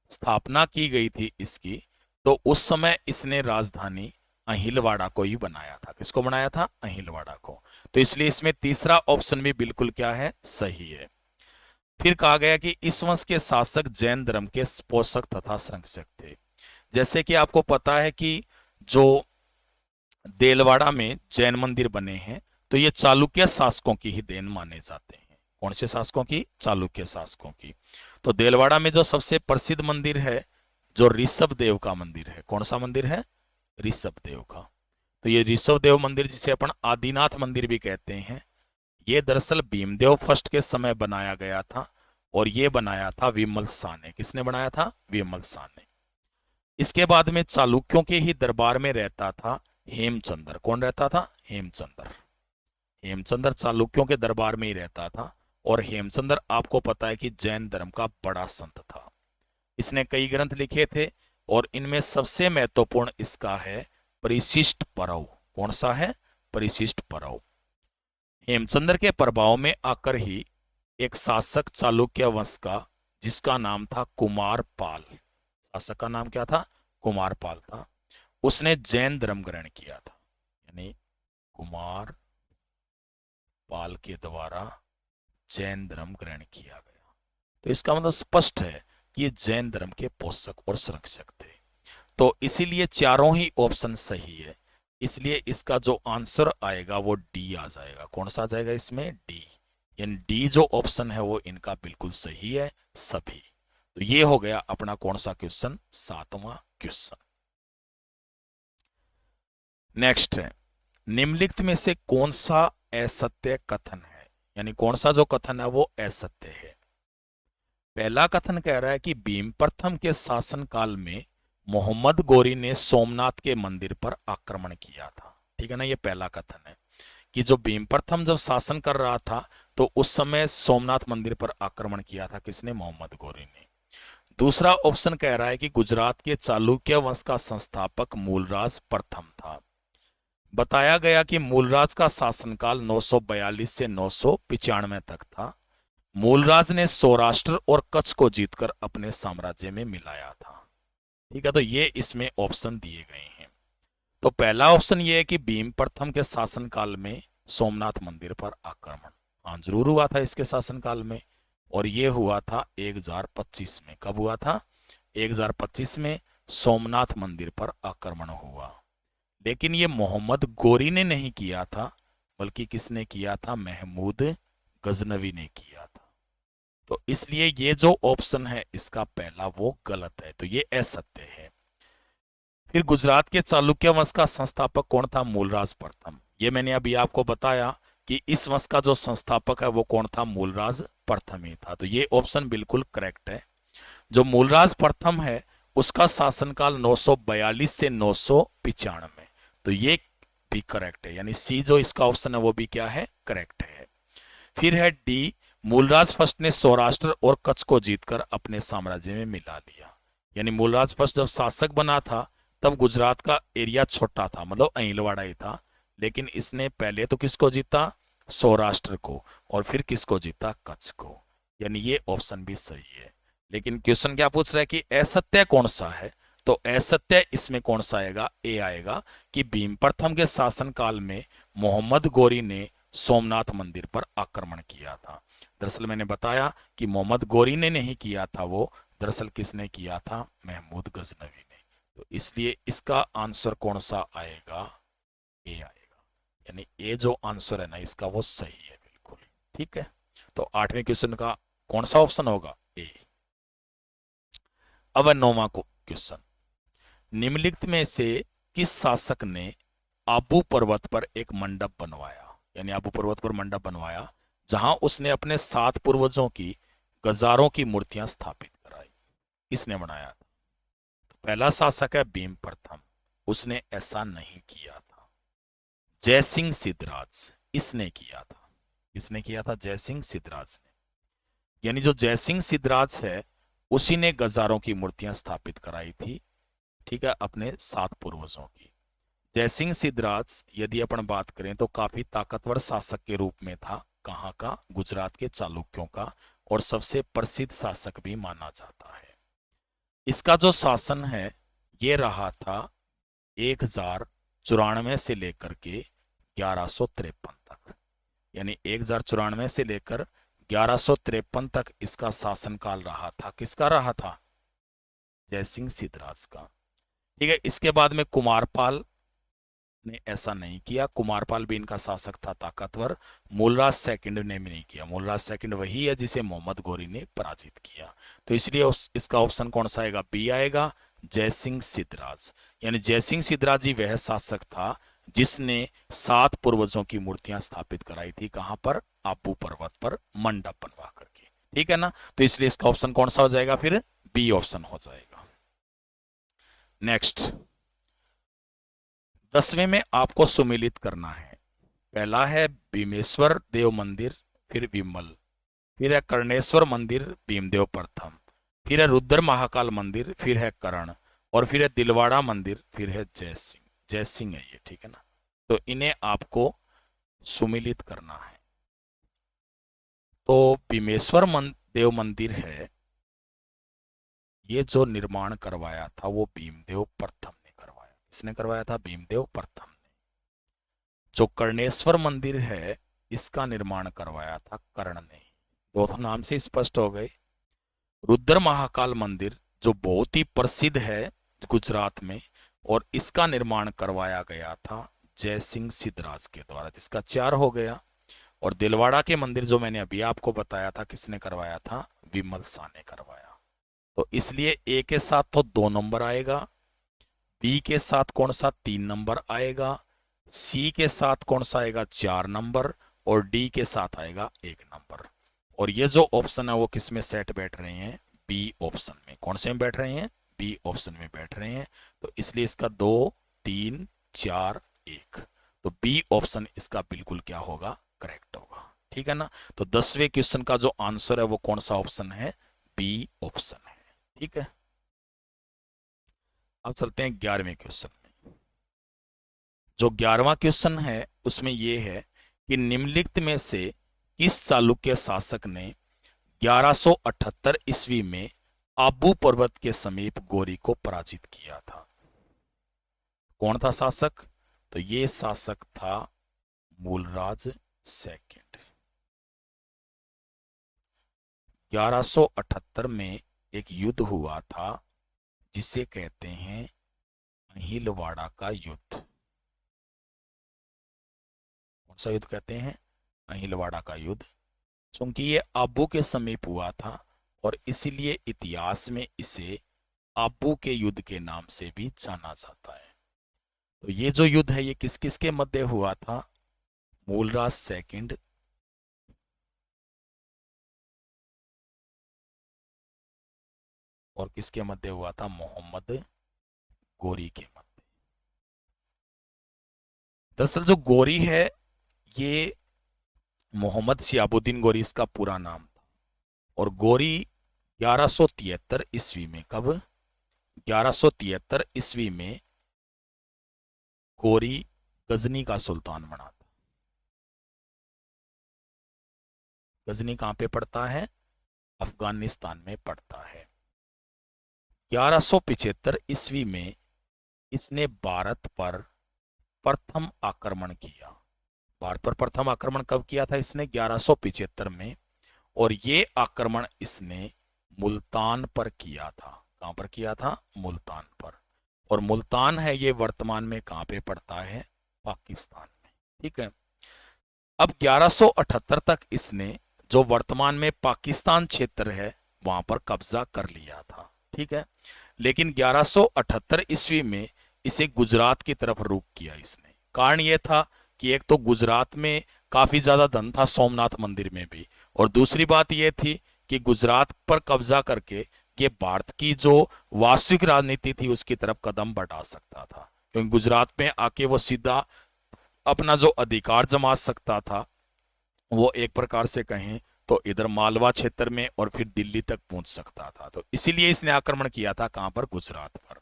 A: स्थापना की गई थी इसकी, तो उस समय इसने राजधानी अहिलवाड़ा को ही बनाया था। किसको बनाया था? अहिलवाड़ा को। तो इसलिए इसमें तीसरा ऑप्शन भी बिल्कुल क्या है? सही है। फिर कहा गया कि इस वंश के शासक जैन धर्म के पोषक तथा संरक्षक थे। जैसे कि आपको पता है कि जो देलवाड़ा में जैन मंदिर बने हैं, तो ये चालुक्य शासकों की ही देन माने जाते हैं। कौन से शासकों की? चालुक्य शासकों की। तो देलवाड़ा में जो सबसे प्रसिद्ध मंदिर है, जो ऋषभ देव का मंदिर है। कौन सा मंदिर है? ऋषभ देव का। तो ये ऋषभ देव मंदिर, जिसे अपन आदिनाथ मंदिर भी कहते हैं, ये दरअसल भीमदेव फर्स्ट के समय बनाया गया था और ये बनाया था विमल शाह ने। किसने बनाया था? विमल शाह ने। इसके बाद में चालुक्यों के ही दरबार में रहता था हेमचंद्र। कौन रहता था? हेमचंद्र। हेमचंद्र चालुक्यों के दरबार में ही रहता था और हेमचंद्र आपको पता है कि जैन धर्म का बड़ा संत था। इसने कई ग्रंथ लिखे थे और इनमें सबसे महत्वपूर्ण इसका है परिशिष्ट परव। कौन सा है? परिशिष्ट परव। हेमचंद्र के प्रभाव में आकर ही एक शासक चालुक्य वंश का, जिसका नाम था कुमारपाल, शासक का नाम क्या था? कुमारपाल था। उसने जैन धर्म ग्रहण किया था, यानी कुमारपाल के द्वारा जैन धर्म ग्रहण किया गया। तो इसका मतलब स्पष्ट है कि ये जैन धर्म के पोषक और संरक्षक थे। तो इसीलिए चारों ही ऑप्शन सही है। इसलिए इसका जो आंसर आएगा वो डी आ जाएगा। कौन सा आ जाएगा इसमें? डी। यानी डी जो ऑप्शन है वो इनका बिल्कुल सही है सभी। तो ये हो गया अपना कौन सा क्वेश्चन? 7वां क्वेश्चन। नेक्स्ट है, निम्नलिखित में से कौन सा असत्य कथन है? यानी कौन सा जो कथन है वो असत्य है। पहला कथन कह रहा है कि भीम प्रथम के शासन काल में मोहम्मद गोरी ने सोमनाथ के मंदिर पर आक्रमण किया था। ठीक है ना? ये पहला कथन है कि जो भीम प्रथम जब शासन कर रहा था तो उस समय सोमनाथ मंदिर पर आक्रमण किया था। किसने? मोहम्मद गोरी ने। दूसरा ऑप्शन कह रहा है कि गुजरात के चालुक्य वंश का संस्थापक मूलराज प्रथम था। बताया गया कि मूलराज का शासनकाल 942 से 995 तक था। मूलराज ने सौराष्ट्र और कच्छ को जीतकर अपने साम्राज्य में मिलाया था। ठीक है? तो ये इसमें ऑप्शन दिए गए हैं। तो पहला ऑप्शन ये है कि भीम प्रथम के शासनकाल में सोमनाथ मंदिर पर आक्रमण, हाँ जरूर हुआ था इसके शासनकाल में, और ये हुआ था 1025 में। कब हुआ था? 1025 में सोमनाथ मंदिर पर आक्रमण हुआ। लेकिन ये मोहम्मद गोरी ने नहीं किया था, बल्कि किसने किया था? महमूद गजनवी ने किया था। तो इसलिए ये जो ऑप्शन है इसका पहला वो गलत है। तो ये असत्य है। फिर गुजरात के चालुक्य वंश का संस्थापक कौन था? मूलराज प्रथम। ये मैंने अभी आपको बताया कि इस वंश का जो संस्थापक है वो कौन था? मूलराज प्रथम ही था। तो ये ऑप्शन बिल्कुल करेक्ट है। जो मूलराज प्रथम है उसका शासनकाल 942 से 995, तो ये भी करेक्ट है। यानी सी जो इसका ऑप्शन है वो भी क्या है? करेक्ट है। फिर है डी, मूलराज फर्स्ट ने सौराष्ट्र और कच्छ को जीतकर अपने साम्राज्य में मिला लिया। यानी मूलराज फर्स्ट जब शासक बना था तब गुजरात का एरिया छोटा था, मतलब अहिलवाड़ा ही था, लेकिन इसने पहले तो किसको जीता? सौराष्ट्र को, और फिर किसको जीता? कच्छ को। यानी ये ऑप्शन भी सही है। लेकिन क्वेश्चन क्या पूछ रहा है कि असत्य कौन सा है? तो असत्य इसमें कौन सा आएगा? ए आएगा कि भीम प्रथम के शासन काल में मोहम्मद गोरी ने सोमनाथ मंदिर पर आक्रमण किया था। दरअसल मैंने बताया कि मोहम्मद गोरी ने नहीं किया था, वो दरअसल किसने किया था? महमूद गजनवी ने। तो इसलिए इसका आंसर कौन सा आएगा? ए आएगा। यानी ए जो आंसर है ना इसका वो सही है बिल्कुल। ठीक है? तो 8वें क्वेश्चन का कौन सा ऑप्शन होगा? ए। अब 9वां क्वेश्चन, निम्नलिखित में से किस शासक ने आबू पर्वत पर एक मंडप बनवाया? यानी आबू पर्वत पर मंडप बनवाया जहां उसने अपने 7 पूर्वजों की गजारों की मूर्तियां स्थापित कराई। किसने बनाया था? तो पहला शासक है भीम प्रथम, उसने ऐसा नहीं किया था। जय सिंह सिद्धराज, इसने किया था। किसने किया था? जय सिंह सिद्धराज ने। यानी जो जय सिंह सिद्धराज है उसी ने गजारों की मूर्तियां स्थापित कराई थी, ठीक है, अपने 7 पूर्वजों की। जय सिंह सिद्धराज यदि अपन बात करें तो काफी ताकतवर शासक के रूप में था। कहाँ का? गुजरात के चालुक्यों का, और सबसे प्रसिद्ध शासक भी माना जाता है। इसका जो शासन है ये रहा था 1094 से लेकर के 1153 तक। यानी 1094 से लेकर 1153 तक इसका शासनकाल रहा था। किसका रहा था? जय सिंह सिद्धराज का। ठीक है, इसके बाद में कुमारपाल ने ऐसा नहीं किया। कुमारपाल भी इनका शासक था ताकतवर। मूलराज सेकंड ने भी नहीं किया। मूलराज सेकंड वही है जिसे मोहम्मद गौरी ने पराजित किया। तो इसलिए इसका ऑप्शन कौन सा आएगा? बी आएगा, जय सिंह सिद्धराज। यानी जय सिंह सिद्धराज ही वह शासक था जिसने 7 पूर्वजों की मूर्तियां स्थापित कराई थी। कहां पर? आबू पर्वत पर मंडप बनवा करके। ठीक है ना? तो इसलिए इसका ऑप्शन कौन सा हो जाएगा? फिर बी ऑप्शन हो जाएगा। नेक्स्ट, 10वें में आपको सुमिलित करना है। पहला है भीमेश्वर देव मंदिर, फिर विमल, फिर है कर्णेश्वर मंदिर भीमदेव प्रथम, फिर है रुद्र महाकाल मंदिर, फिर है कर्ण, और फिर है दिलवाड़ा मंदिर, फिर है जय सिंह। जय सिंह है ये, ठीक है ना? तो इन्हें आपको सुमिलित करना है। तो भीमेश्वर देव मंदिर है, ये जो निर्माण करवाया था वो भीमदेव प्रथम ने करवाया। किसने करवाया था? भीमदेव प्रथम ने। जो कर्णेश्वर मंदिर है इसका निर्माण करवाया था कर्ण ने। दोनों नाम से स्पष्ट हो गए। रुद्र महाकाल मंदिर जो बहुत ही प्रसिद्ध है गुजरात में, और इसका निर्माण करवाया गया था जय सिंह सिद्धराज के द्वारा, जिसका 4 हो गया। और दिलवाड़ा के मंदिर जो मैंने अभी आपको बताया था किसने करवाया था? विमल शाह ने करवाया। तो इसलिए ए के साथ तो 2 नंबर आएगा, बी के साथ कौन सा? 3 नंबर आएगा, सी के साथ कौन सा आएगा? 4 नंबर, और डी के साथ आएगा 1 नंबर। और ये जो ऑप्शन है वो किस में सेट बैठ रहे हैं? बी ऑप्शन में। कौन से में बैठ रहे हैं? बी ऑप्शन में बैठ रहे हैं। तो इसलिए इसका 2 3 4 1, तो बी ऑप्शन इसका बिल्कुल क्या होगा? करेक्ट होगा। ठीक है ना? तो 10वें क्वेश्चन का जो आंसर है वो कौन सा ऑप्शन है? बी ऑप्शन है। ठीक है, अब चलते हैं 11वें क्वेश्चन में। जो 11वां क्वेश्चन है उसमें यह है कि निम्नलिखित में से किस चालुक्य शासक ने 1178 ईस्वी में आबू पर्वत के समीप गौरी को पराजित किया था? कौन था शासक? तो ये शासक था मूलराज सेकंड। 1178 में एक युद्ध हुआ था जिसे कहते हैं अहिलवाड़ा का युद्ध। कौन सा युद्ध कहते हैं? अहिलवाड़ा का युद्ध। क्योंकि ये आबू के समीप हुआ था और इसीलिए इतिहास में इसे आबू के युद्ध के नाम से भी जाना जाता है। तो ये जो युद्ध है ये किस किस के मध्य हुआ था? मूलराज सेकंड और किसके मध्य हुआ था? मोहम्मद गौरी के मध्य। दरअसल जो गौरी है ये मोहम्मद शिहाबुद्दीन गौरी इसका पूरा नाम था। और गौरी 1173 ईस्वी में, कब? 1173 ईस्वी में गौरी गजनी का सुल्तान बना था। गजनी कहां पे पड़ता है? अफगानिस्तान में पड़ता है। 1175 ईस्वी में इसने भारत पर प्रथम आक्रमण किया। भारत पर प्रथम आक्रमण कब किया था इसने? 1175 में। और ये आक्रमण इसने मुल्तान पर किया था। कहां पर किया था? मुल्तान पर। और मुल्तान है ये वर्तमान में कहां पे पड़ता है? पाकिस्तान में। ठीक है, अब 1178 तक इसने जो वर्तमान में पाकिस्तान क्षेत्र है वहां पर कब्जा कर लिया था। ठीक है, लेकिन 1178 ईस्वी में इसे गुजरात की तरफ रुख किया इसने। कारण यह था कि एक तो गुजरात में काफी ज्यादा धन था सोमनाथ मंदिर में भी। और दूसरी बात यह थी कि गुजरात पर कब्जा करके ये भारत की जो वास्तविक राजनीति थी उसकी तरफ कदम बढ़ा सकता था, क्योंकि गुजरात में आके वो सीधा अपना जो अधिकार जमा सकता था, वो एक प्रकार से कहें तो इधर मालवा क्षेत्र में और फिर दिल्ली तक पहुंच सकता था। तो इसीलिए इसने आक्रमण किया था कहां पर, गुजरात पर।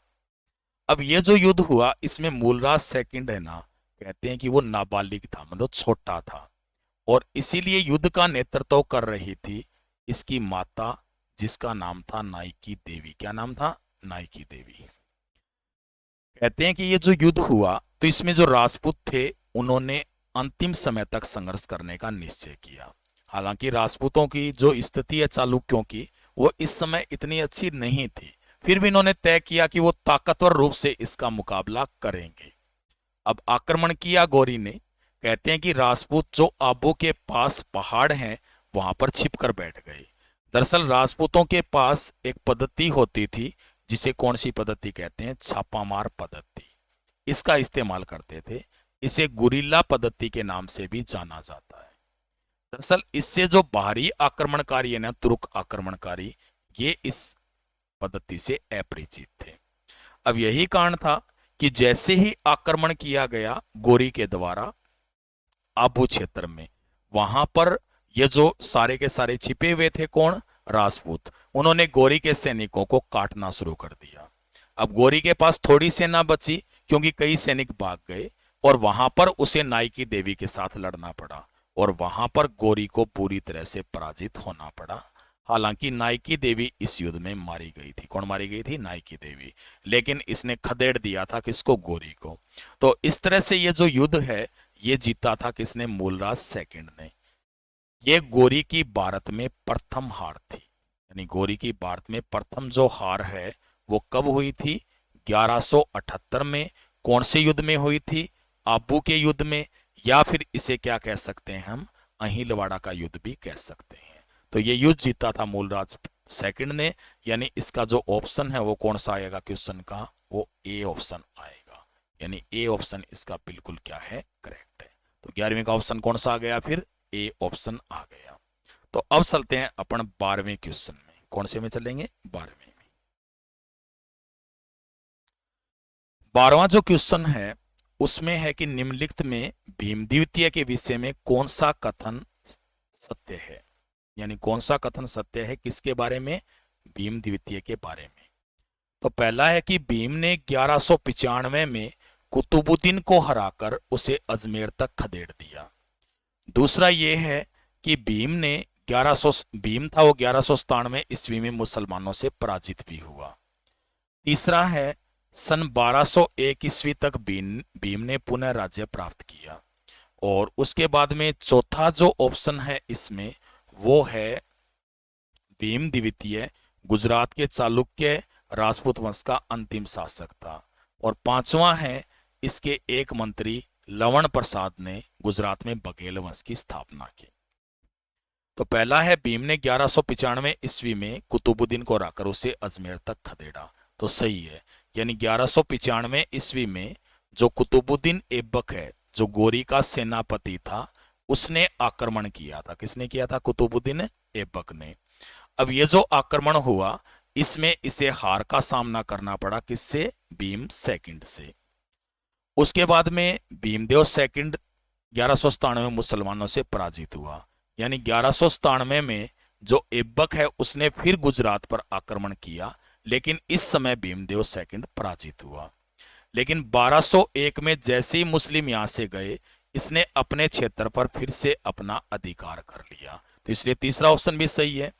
A: अब ये जो युद्ध हुआ इसमें मूलराज सेकंड है ना, कहते हैं कि वो नाबालिग था, मतलब छोटा था, और इसीलिए युद्ध का नेतृत्व कर रही थी इसकी माता, जिसका नाम था नाइकी देवी। क्या नाम था? नाइकी देवी। कहते हैं कि ये जो युद्ध हुआ तो इसमें जो राजपूत थे उन्होंने अंतिम समय तक संघर्ष करने का निश्चय किया। हालांकि राजपूतों की जो स्थिति है चालुक्यों की, वो इस समय इतनी अच्छी नहीं थी, फिर भी इन्होंने तय किया कि वो ताकतवर रूप से इसका मुकाबला करेंगे। अब आक्रमण किया गौरी ने। कहते हैं कि राजपूत जो आबू के पास पहाड़ हैं वहां पर छिपकर बैठ गए। दरअसल राजपूतों के पास एक पद्धति होती थी जिसे कौन सी पद्धति कहते हैं? छापामार पद्धति। इसका इस्तेमाल करते थे। इसे गुरिल्ला पद्धति के नाम से भी जाना जाता है। दरअसल इससे जो बाहरी आक्रमणकारी है ना, तुर्क आक्रमणकारी, ये इस पद्धति से अपरिचित थे। अब यही कारण था कि जैसे ही आक्रमण किया गया गोरी के द्वारा आबू क्षेत्र में, वहां पर ये जो सारे के सारे छिपे हुए थे कौन? राजपूत। उन्होंने गोरी के सैनिकों को काटना शुरू कर दिया। अब गोरी के पास थोड़ी सेना बची क्योंकि कई सैनिक भाग गए, और वहां पर उसे नाइकी देवी के साथ लड़ना पड़ा, और वहां पर गोरी को पूरी तरह से पराजित होना पड़ा। हालांकि नाइकी देवी इस युद्ध में मारी गई थी। कौन मारी गई थी? नाइकी देवी। लेकिन इसने खदेड़ दिया था किसको? गोरी को। तो इस तरह से ये जो युद्ध है ये जीता था किसने? मूलराज सेकंड ने। ये गोरी की भारत में प्रथम हार थी। यानी गोरी की भारत में प्रथम जो हार है वो कब हुई थी? 1178 में। कौन से युद्ध में हुई थी? आबू के युद्ध में, या फिर इसे क्या कह सकते हैं हम? अहिलवाड़ा का युद्ध भी कह सकते हैं। तो ये युद्ध जीता था मूलराज सेकंड ने। यानी इसका जो ऑप्शन है वो कौन सा आएगा क्वेश्चन का? वो ए ऑप्शन आएगा। यानी ए ऑप्शन इसका बिल्कुल क्या है? करेक्ट है। तो 11वीं का ऑप्शन कौन सा आ गया? फिर ए ऑप्शन आ गया। तो अब चलते हैं अपन 12वें क्वेश्चन में। कौन से में चलेंगे? 12वें में। 12वां जो क्वेश्चन है उसमें है कि निम्नलिखित में भीम द्वितीय के विषय में कौन सा कथन सत्य है? यानी कौन सा कथन सत्य है? किसके बारे में? भीम द्वितीय के बारे में। तो पहला है कि भीम ने 1195 में कुतुबुद्दीन को हराकर उसे अजमेर तक खदेड़ दिया। दूसरा यह है कि भीम था वो 1197 ईस्वी में मुसलमानों से पराजित भी हुआ। तीसरा है सन 1201 ईस्वी तक भीम ने पुनः राज्य प्राप्त किया। और उसके बाद में चौथा जो ऑप्शन है इसमें वो है भीम द्वितीय गुजरात के चालुक्य राजपूत वंश का अंतिम शासक था। और पांचवा है इसके एक मंत्री लवण प्रसाद ने गुजरात में बघेल वंश की स्थापना की। तो पहला है भीम ने 1195 ईस्वी में कुतुबुद्दीन को हराकर उसे अजमेर तक खदेड़ा। तो सही है। यानी 1195 ईस्वी में जो कुतुबुद्दीन ऐबक है, जो गोरी का सेनापति था, उसने आक्रमण किया था। किसने किया था? कुतुबुद्दीन ऐबक ने। अब ये जो आक्रमण हुआ इसमें इसे हार का सामना करना पड़ा। किससे? भीम सेकंड से। उसके बाद में भीमदेव सेकंड 1197 में मुसलमानों से पराजित हुआ। यानी 1197 में जो ऐबक है उसने फिर गुजरात पर आक्रमण किया, लेकिन इस समय भीमदेव सेकंड पराजित हुआ। लेकिन 1201 में जैसे ही मुस्लिम यहां से गए, इसने अपने क्षेत्र पर फिर से अपना अधिकार कर लिया। तो इसलिए तीसरा ऑप्शन भी सही है।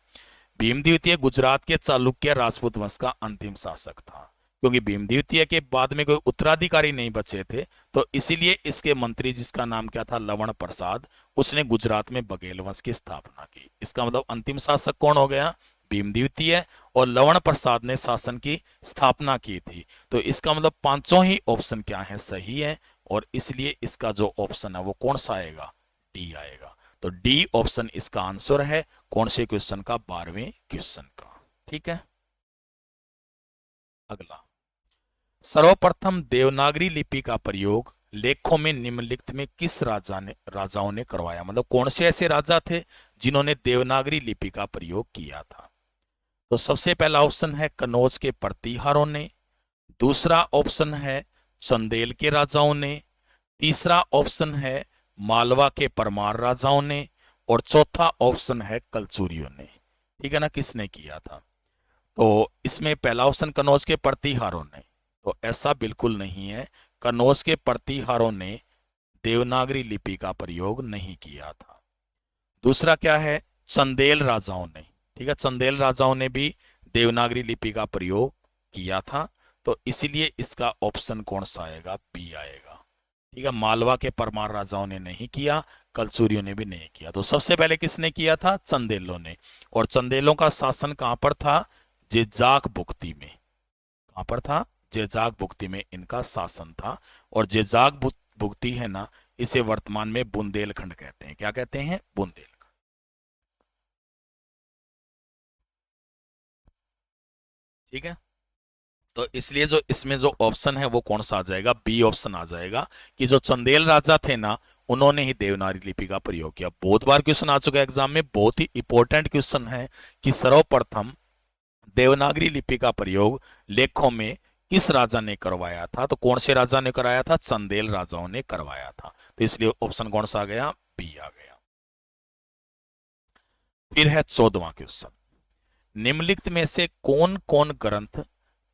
A: भीम द्वितीय गुजरात के चालुक्य राजपूत वंश का अंतिम शासक था, क्योंकि भीम द्वितीय के बाद में कोई उत्तराधिकारी नहीं बचे थे, तो इसीलिए इसके मंत्री, जिसका नाम क्या था? लवण प्रसाद, उसने गुजरात में बघेल वंश की स्थापना की। इसका मतलब अंतिम शासक कौन हो गया? भीम द्वितीय। और लवण प्रसाद ने शासन की स्थापना की थी। तो इसका मतलब पांचों ही ऑप्शन क्या है? सही है। और इसलिए इसका जो ऑप्शन है वो कौन सा आएगा? डी आएगा। तो डी ऑप्शन इसका आंसर है। कौन से क्वेश्चन का? 12वें क्वेश्चन का। ठीक है। अगला, सर्वप्रथम देवनागरी लिपि का प्रयोग लेखों में निम्नलिखित में किस राजाओं ने करवाया, मतलब कौन से ऐसे राजा थे जिन्होंने देवनागरी लिपि का प्रयोग किया था। तो सबसे पहला ऑप्शन है कनौज के प्रतिहारों ने, दूसरा ऑप्शन है चंदेल के राजाओं ने, तीसरा ऑप्शन है मालवा के परमार राजाओं ने, और चौथा ऑप्शन है कलचुरियों ने। ठीक है ना, किसने किया था। तो इसमें पहला ऑप्शन कनौज के प्रतिहारों ने, तो ऐसा बिल्कुल नहीं है। कनौज के प्रतिहारों ने देवनागरी लिपि का प्रयोग नहीं किया था। दूसरा क्या है, चंदेल राजाओं ने। ठीक है, चंदेल राजाओं ने भी देवनागरी लिपि का प्रयोग किया था, तो इसीलिए इसका ऑप्शन कौन सा आएगा, बी आएगा। ठीक है, मालवा के परमार राजाओं ने नहीं किया, कलचुरियों ने भी नहीं किया। तो सबसे पहले किसने किया था, चंदेलों ने। और चंदेलों का शासन कहां पर था, जेजाक बुक्ति में। कहां पर था, जेजाक बुक्ति में इनका शासन था। और जेजाक बुक्ति है ना, इसे वर्तमान में बुंदेलखंड कहते हैं। क्या कहते हैं, बुंदेलखंड। ठीक है, तो इसलिए जो इसमें जो ऑप्शन है वो कौन सा आ जाएगा, बी ऑप्शन आ जाएगा, कि जो चंदेल राजा थे ना, उन्होंने ही देवनागरी लिपि का प्रयोग किया। बहुत बार क्वेश्चन आ चुका है एग्जाम में, बहुत ही इंपॉर्टेंट क्वेश्चन है कि सर्वप्रथम देवनागरी लिपि का प्रयोग लेखों में किस राजा ने करवाया था। तो कौन से राजा ने कराया था, चंदेल राजाओं ने करवाया था। तो इसलिए ऑप्शन कौन सा आ गया, बी आ गया। फिर है 14वां क्वेश्चन, निम्नलिखित में से कौन कौन ग्रंथ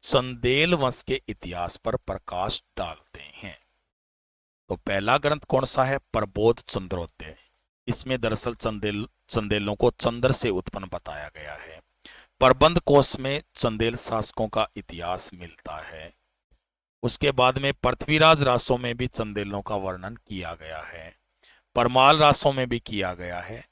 A: चंदेल वंश के इतिहास पर प्रकाश डालते हैं। तो पहला ग्रंथ कौन सा है, प्रबोध चंद्रोदय। इसमें दरअसल चंदेलों को चंद्र से उत्पन्न बताया गया है। प्रबंध कोश में चंदेल शासकों का इतिहास मिलता है। उसके बाद में पृथ्वीराज रासों में भी चंदेलों का वर्णन किया गया है। परमाल रासों में भी किया गया है,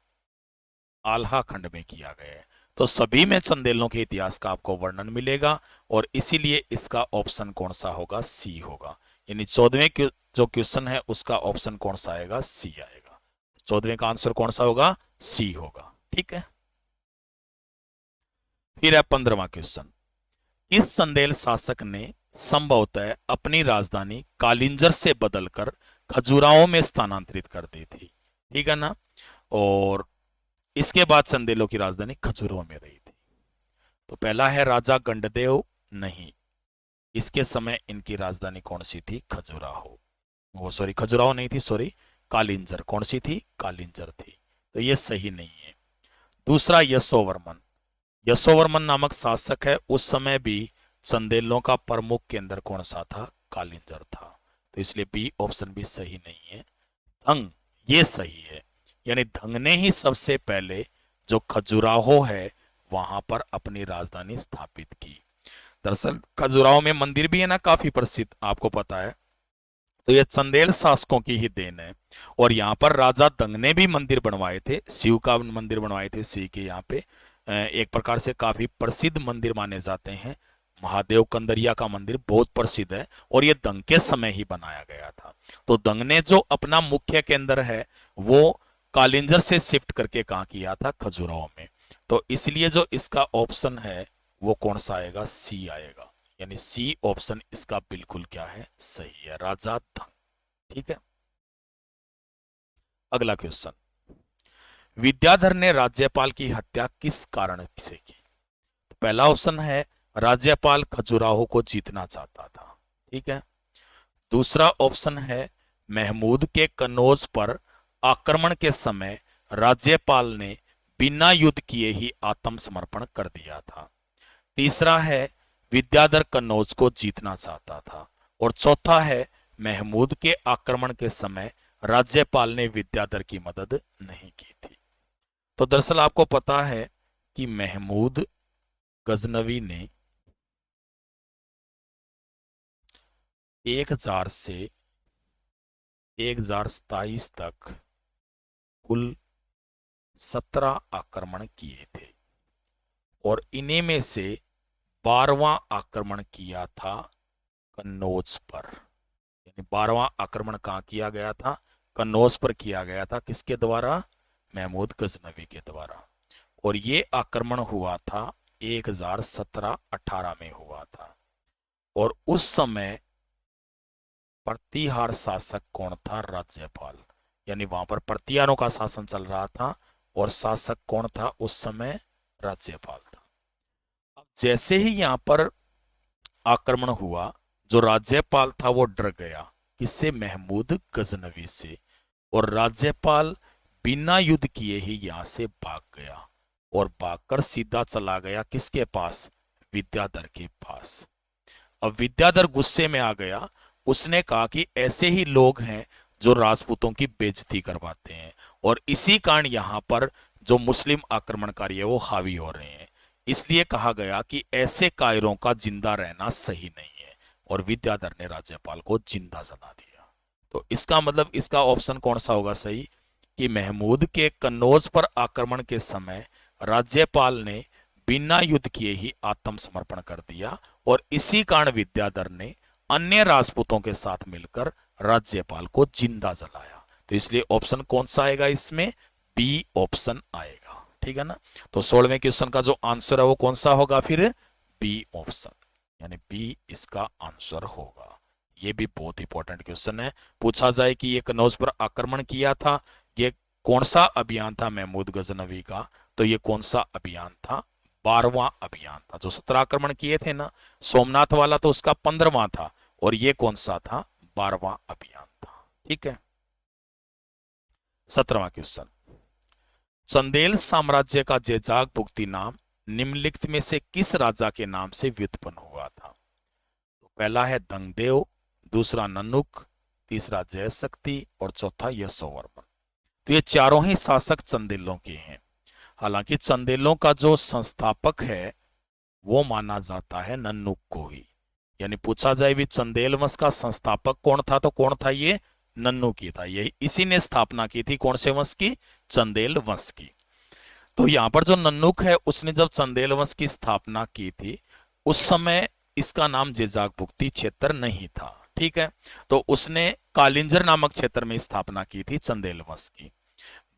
A: आल्हा खंड में किया गया है। तो सभी में चंदेलों के इतिहास का आपको वर्णन मिलेगा, और इसीलिए इसका ऑप्शन कौन सा होगा, सी होगा। यानी 14वें जो क्वेश्चन है उसका ऑप्शन कौन सा आएगा, सी आएगा। 14वें का आंसर कौन सा होगा, सी होगा। ठीक है, फिर है 15वां क्वेश्चन, इस चंदेल शासक ने संभवतः अपनी राजधानी कालिंजर से बदलकर खजुराहो में स्थानांतरित कर दी थी। ठीक है ना, और इसके बाद चंदेलों की राजधानी खजुराहो में रही थी। तो पहला है राजा गंडदेव, नहीं, इसके समय इनकी राजधानी कौन सी थी, खजुराहो। वो सॉरी, खजुराहो नहीं थी, सॉरी, कालिंजर। कौन सी थी, कालिंजर थी। तो ये सही नहीं है। दूसरा यशोवर्मन, यशोवर्मन नामक शासक है, उस समय भी चंदेलों का प्रमुख केंद्र कौन सा था, कालिंजर था। तो इसलिए बी ऑप्शन भी सही नहीं है। धंग, ये सही है, यानी धंग ने ही सबसे पहले जो खजुराहो है वहां पर अपनी राजधानी स्थापित की। दरअसल खजुराहो में मंदिर भी है ना, काफी प्रसिद्ध, आपको पता है। तो ये चंदेल शासकों की ही देन है। और यहाँ पर राजा दंग ने भी मंदिर बनवाए थे, शिव का मंदिर बनवाए थे, शिव के यहाँ पे एक प्रकार से काफी प्रसिद्ध मंदिर माने जाते हैं। महादेव कंदरिया का मंदिर बहुत प्रसिद्ध है, और ये दंग के समय ही बनाया गया था। तो दंग ने जो अपना मुख्य केंद्र है वो कालिंजर से शिफ्ट करके कहाँ किया था, खजुराहो में। तो इसलिए जो इसका ऑप्शन है वो कौन सा आएगा, सी आएगा। यानी सी ऑप्शन इसका बिल्कुल क्या है, सही है, राजा धंग। ठीक है, अगला क्वेश्चन, विद्याधर ने राज्यपाल की हत्या किस कारण से की। तो पहला ऑप्शन है राज्यपाल खजुराहो को जीतना चाहता था। ठीक है, दूसरा ऑप्शन है महमूद के कन्नौज पर आक्रमण के समय राज्यपाल ने बिना युद्ध किए ही आत्मसमर्पण कर दिया था। तीसरा है विद्याधर कन्नौज को जीतना चाहता था। और चौथा है महमूद के आक्रमण के समय राज्यपाल ने विद्याधर की मदद नहीं की थी। तो दरअसल आपको पता है कि महमूद गजनवी ने 1000 से 1027 तक कुल 17 आक्रमण किए थे, और इन्हीं में से 12वां आक्रमण किया था कन्नौज पर। यानी 12वां आक्रमण कहाँ किया गया था, कन्नौज पर किया गया था। किसके द्वारा, महमूद गजनवी के द्वारा। और ये आक्रमण हुआ था 1017-18 में हुआ था। और उस समय प्रतिहार शासक कौन था? राज्यपाल। यानी वहां पर प्रतिहारों का शासन चल रहा था और शासक कौन था उस समय? राज्यपाल था। अब जैसे ही यहां पर आक्रमण हुआ, जो राज्यपाल था वो डर गया। किससे? महमूद गजनवी से। और राज्यपाल बिना युद्ध किए ही यहां से भाग गया और भागकर सीधा चला गया किसके पास? विद्याधर के पास। अब विद्याधर गुस्से में आ गया। उसने कहा कि ऐसे ही लोग हैं जो राजपूतों की बेइज्जती करवाते हैं और इसी कारण यहां पर जो मुस्लिम आक्रमणकारी है वो हावी हो रहे हैं। इसलिए कहा गया कि ऐसे कायरों का जिंदा रहना सही नहीं है और विद्याधर ने राज्यपाल को जिंदा जला दिया। तो इसका मतलब इसका ऑप्शन कौन सा होगा सही? कि महमूद के कन्नौज पर आक्रमण के समय राज्यपाल ने बिना युद्ध किए ही आत्मसमर्पण कर दिया और इसी कारण विद्याधर ने अन्य राजपूतों के साथ मिलकर राज्यपाल को जिंदा जलाया। तो इसलिए ऑप्शन कौन सा आएगा इसमें? बी ऑप्शन आएगा। ठीक है ना? तो 16वें क्वेश्चन का जो आंसर है वो कौन सा होगा फिर? बी ऑप्शन, यानी बी इसका आंसर होगा। ये भी बहुत इंपॉर्टेंट क्वेश्चन है। पूछा जाए कि ये कन्नौज पर आक्रमण किया था, ये कौन सा अभियान था महमूद गजनवी का? तो ये कौन सा अभियान था? 12वां अभियान था। जो 17 आक्रमण किए थे ना, सोमनाथ वाला तो उसका 15वां था और ये कौन सा था? 12वां अभियान था। ठीक है। 17वां क्वेश्चन, चंदेल साम्राज्य का जेजाग भुक्ति नाम निम्नलिखित में से किस राजा के नाम से व्युत्पन्न हुआ था? तो पहला है धंगदेव, दूसरा नन्नुक, तीसरा जयशक्ति और चौथा यशोवर्मन। तो ये चारों ही शासक चंदेलों के हैं। हालांकि चंदेलों का जो संस्थापक है वो माना जाता है नन्नुक को ही। यानी पूछा जाए भी चंदेल वंश का संस्थापक कौन था, तो कौन था? ये नन्नुक ही था। ये इसी ने स्थापना की थी कौन से वंश की? चंदेल वंश की। तो यहां पर जो नन्नुक है उसने जब चंदेल वंश की स्थापना की थी उस समय इसका नाम जेजाग भुक्ति क्षेत्र नहीं था। ठीक है। तो उसने कालिंजर नामक क्षेत्र में स्थापना की थी चंदेल वंश की।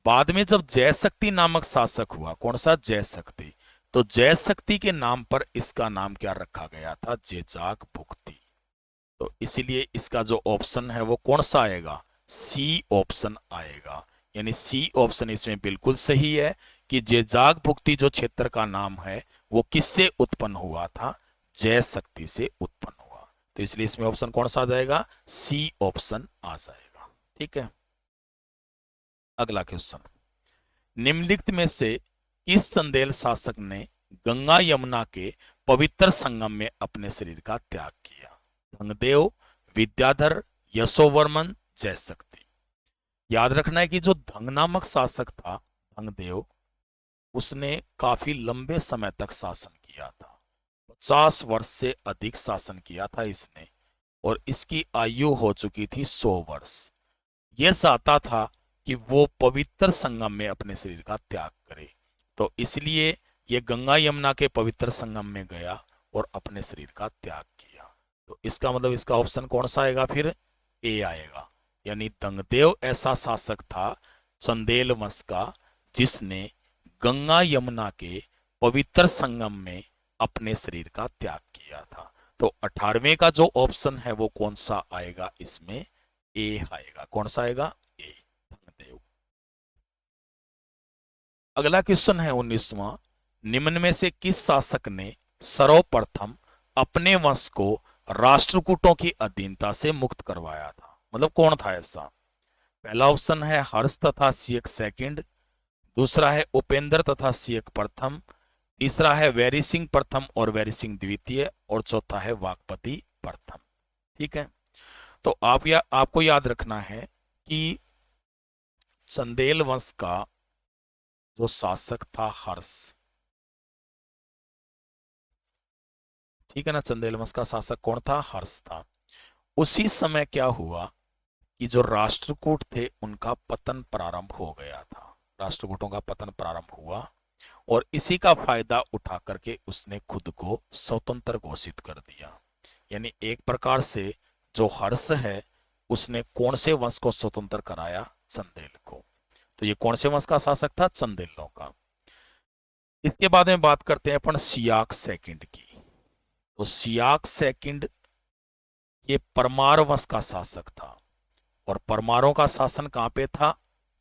A: बाद में जब जयशक्ति नामक शासक हुआ, कौन सा? जयशक्ति। तो जयशक्ति के नाम पर इसका नाम क्या रखा गया था? जेजाग भुक्ति। तो इसीलिए इसका जो ऑप्शन है वो कौन सा आएगा? सी ऑप्शन आएगा। यानी सी ऑप्शन इसमें बिल्कुल सही है कि जेजाग भुक्ति जो क्षेत्र का नाम है वो किससे उत्पन्न हुआ था? जयशक्ति से उत्पन्न हुआ। तो इसलिए इसमें ऑप्शन कौन सा आ जाएगा? सी ऑप्शन आ जाएगा। ठीक है। अगला क्वेश्चन, निम्नलिखित में से किस चंदेल शासक ने गंगा यमुना के पवित्र संगम में अपने शरीर का त्याग किया? धंगदेव, विद्याधर, यशोवर्मन, जयशक्ति। याद रखना है कि जो धंग नामक शासक था, धंगदेव, उसने काफी लंबे समय तक शासन किया था। 50 वर्ष से अधिक शासन किया था इसने और इसकी आयु हो चुकी थी 100 वर्ष। यह चाहता था कि वो पवित्र संगम में अपने शरीर का त्याग करे। तो इसलिए ये गंगा यमुना के पवित्र संगम में गया और अपने शरीर का त्याग किया। तो इसका मतलब इसका ऑप्शन कौन सा आएगा फिर? ए आएगा। यानी धंगदेव ऐसा शासक था चंदेल वंश का जिसने गंगा यमुना के पवित्र संगम में अपने शरीर का त्याग किया था। तो 18वें का जो ऑप्शन है वो कौन सा आएगा? इसमें ए आएगा। कौन सा आएगा? ए, धंगदेव। अगला क्वेश्चन है 19वां, निम्न में से किस शासक ने सर्वप्रथम अपने वंश को राष्ट्रकूटों की अधीनता से मुक्त करवाया था? मतलब कौन था ऐसा? पहला ऑप्शन है हर्ष तथा सियक सेकंड, दूसरा है उपेंद्र तथा सियक प्रथम, तीसरा है वैरी सिंह प्रथम और वैरी सिंह द्वितीय और चौथा है वाकपति प्रथम। ठीक है। तो आपको याद रखना है कि चंदेल वंश का जो शासक था हर्ष, ठीक है ना, चंदेल वंश का शासक कौन था? हर्ष था। उसी समय क्या हुआ कि जो राष्ट्रकूट थे उनका पतन प्रारंभ हो गया था। राष्ट्रकूटों का पतन प्रारंभ हुआ और इसी का फायदा उठा करके उसने खुद को स्वतंत्र घोषित कर दिया। यानी एक प्रकार से जो हर्ष है उसने कौन से वंश को स्वतंत्र कराया? चंदेल को। तो ये कौन से वंश का शासक था? चंदेलों का। इसके बाद में बात करते हैं अपन सियाक सेकंड की। तो सियाक सेकंड ये परमार वंश का शासक था और परमारों का शासन कहाँ पे था?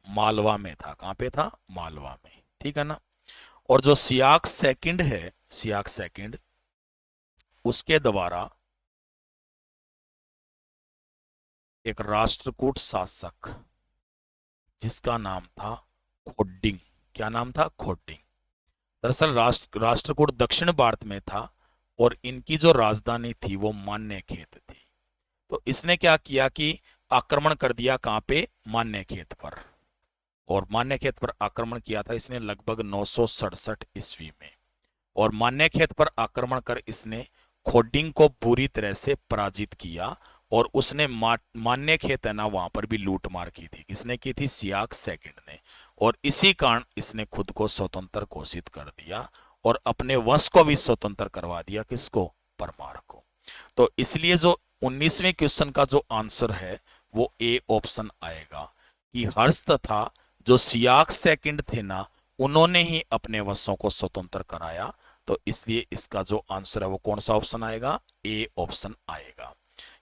A: मालवा में था। कहाँ पे था? मालवा में। ठीक है ना। और जो सियाक सेकंड है, सियाक सेकंड, उसके द्वारा एक राष्ट्रकूट शासक जिसका नाम था खोडिंग। क्या नाम था? खोडिंग। दरअसल राष्ट्रकूट दक्षिण भारत में था और इनकी जो राजधानी थी वो मान्यखेत थी। तो इसने क्या किया कि आक्रमण कर दिया। कहाँ पे? मान्यखेत पर। और मान्यखेत पर आक्रमण किया था इसने लगभग 967 ईस्वी में। और मान्यखेत पर आक्रमण कर इसने खोडिंग को बुरी तरह से पराजित किया और उसने मान्यखेत है ना वहां पर भी लूट मार की थी। किसने की थी? सियाक सेकंड ने। और इसी कारण इसने खुद को स्वतंत्र घोषित कर दिया और अपने वंश को भी स्वतंत्र करवा दिया। किसको? परमार को। तो इसलिए जो 19वें क्वेश्चन का जो आंसर है वो ए ऑप्शन आएगा कि हर्ष तथा जो सियाक सेकंड थे ना उन्होंने ही अपने वंशों को स्वतंत्र कराया। तो इसलिए इसका जो आंसर है वो कौन सा ऑप्शन आएगा? ए ऑप्शन आएगा।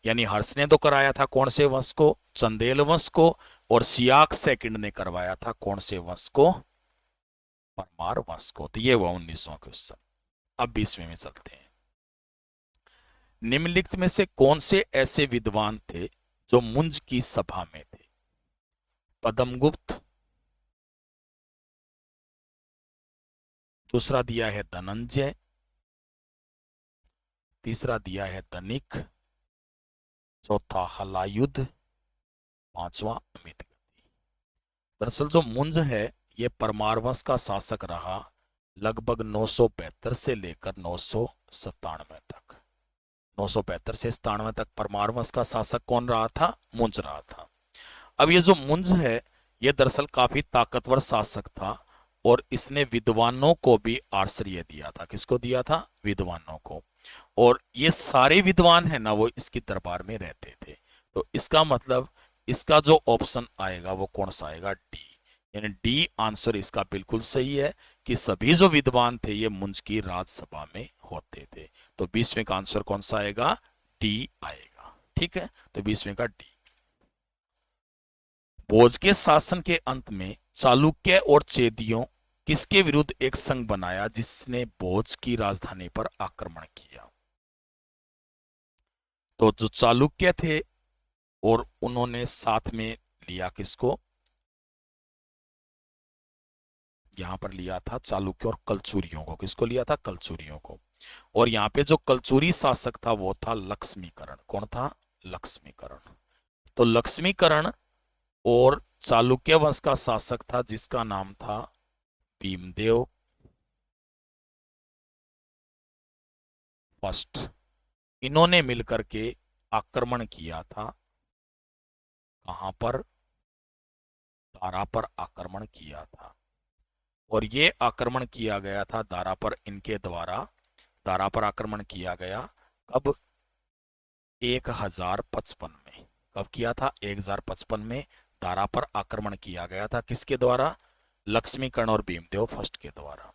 A: यानी हर्ष ने तो कराया था कौन से वंश को? चंदेल वंश को। और सियाक सेकंड ने करवाया था कौन से वंश को? परमार वंश को। तो ये हुआ 19वां क्वेश्चन। अब 20वें में चलते हैं। निम्नलिखित में से कौन से ऐसे विद्वान थे जो मुंज की सभा में थे? पद्मगुप्त, दूसरा दिया है धनंजय, तीसरा दिया है धनिक, चौथा हलायुध, पांचवा अमित गति। दरअसल जो मुंज है ये परमार वंश का शासक रहा लगभग 972 से लेकर 997 तक। 972 से 97 तक परमार वंश का शासक कौन रहा था? मुंज रहा था। अब ये जो मुंज है ये दरअसल काफी ताकतवर शासक था और इसने विद्वानों को भी आश्रय दिया था। किसको दिया था? विद्वानों को। और ये सारे विद्वान है ना वो इसके दरबार में रहते थे। तो इसका मतलब इसका जो ऑप्शन आएगा वो कौन सा आएगा? डी। यानी डी आंसर इसका बिल्कुल सही है कि सभी जो विद्वान थे ये मुंज की राजसभा में होते थे। तो 20वें का आंसर कौन सा आएगा? डी आएगा। ठीक है, तो 20वें का डी। भोज के शासन के अंत में चालुक्य और चेदियों किसके विरुद्ध एक संघ बनाया जिसने भोज की राजधानी पर आक्रमण किया? तो जो चालुक्य थे और उन्होंने साथ में लिया किसको? यहां पर लिया था चालुक्य और कलचुरियों को। किसको लिया था? कलचुरियों को। और यहाँ पे जो कलचुरी शासक था वो था लक्ष्मीकरण। कौन था? लक्ष्मीकरण। तो लक्ष्मीकरण और चालुक्य वंश का शासक था जिसका नाम था भीमदेव फर्स्ट। इन्होंने मिलकर के आक्रमण किया था। कहां पर? दारा पर आक्रमण किया था। और ये आक्रमण किया गया था दारा पर इनके द्वारा। दारा पर आक्रमण किया गया कब? 1055 में। कब किया था? 1055 में दारा पर आक्रमण किया गया था। किसके द्वारा? लक्ष्मीकरण और भीमदेव फर्स्ट के द्वारा।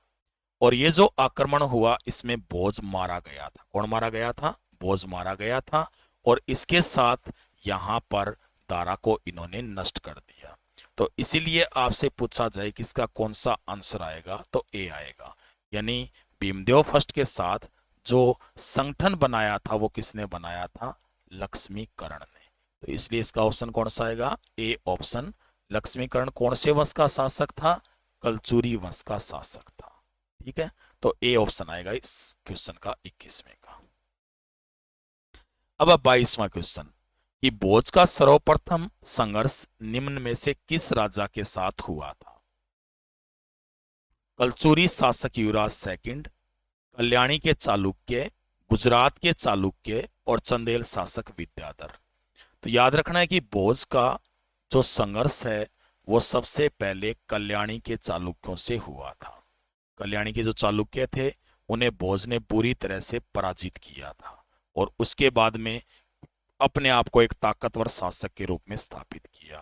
A: और ये जो आक्रमण हुआ इसमें भोज मारा गया था। कौन मारा गया था? भोज मारा गया था। और इसके साथ यहां पर दारा को इन्होंने नष्ट कर दिया। तो इसीलिए आपसे पूछा जाए कि इसका कौन सा आंसर आएगा तो ए आएगा। यानी भीमदेव फर्स्ट के साथ जो संगठन बनाया था वो किसने बनाया था? लक्ष्मीकरण ने। तो इसलिए इसका ऑप्शन कौन सा आएगा? A option. लक्ष्मीकरण कौन से वंश का शासक था? कलचुरी वंश का शासक था। ठीक है, तो ए ऑप्शन आएगा इस क्वेश्चन का 21वें का। अब 22वां क्वेश्चन कि भोज का सर्वप्रथम संघर्ष निम्न में से किस राजा के साथ हुआ था? कलचुरी शासक युवराज सेकंड, कल्याणी के चालुक्य, गुजरात के चालुक्य और चंदेल शासक विद्याधर। तो याद रखना है कि भोज का जो संघर्ष है वो सबसे पहले कल्याणी के चालुक्यों से हुआ था। कल्याणी के जो चालुक्य थे उन्हें भोज ने पूरी तरह से पराजित किया था और उसके बाद में अपने आप को एक ताकतवर शासक के रूप में स्थापित किया।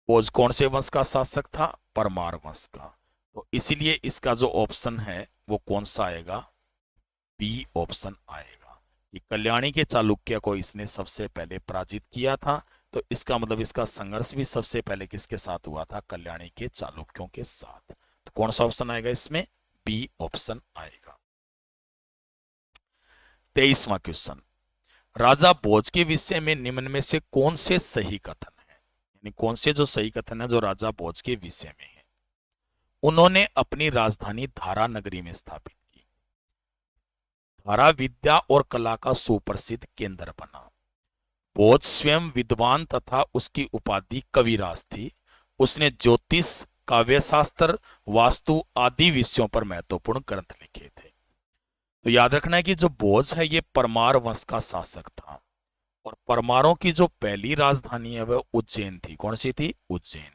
A: भोज कौन से वंश का शासक था? परमार वंश का। तो इसीलिए इसका जो ऑप्शन है वो कौन सा आएगा? बी ऑप्शन आएगा। कि कल्याणी के चालुक्य को इसने सबसे पहले पराजित किया था। तो इसका मतलब इसका संघर्ष भी सबसे पहले किसके साथ हुआ था? कल्याणी के चालुक्यों के साथ। तो कौन सा ऑप्शन आएगा इसमें? बी ऑप्शन आएगा। 23वां क्वेश्चन, राजा भोज के विषय में निम्न में से कौन से सही कथन है? यानी कौन से जो सही कथन है जो राजा भोज के विषय में है? उन्होंने अपनी राजधानी धारा नगरी में स्थापित की। धारा विद्या और कला का सुप्रसिद्ध केंद्र बना। भोज स्वयं विद्वान तथा उसकी उपाधि कविराज थी। उसने ज्योतिष, काव्यशास्त्र, वास्तु आदि विषयों पर महत्वपूर्ण ग्रंथ लिखे थे। तो याद रखना है कि जो भोज है ये परमार वंश का शासक था और परमारों की जो पहली राजधानी है वह उज्जैन थी। कौन सी थी? उज्जैन।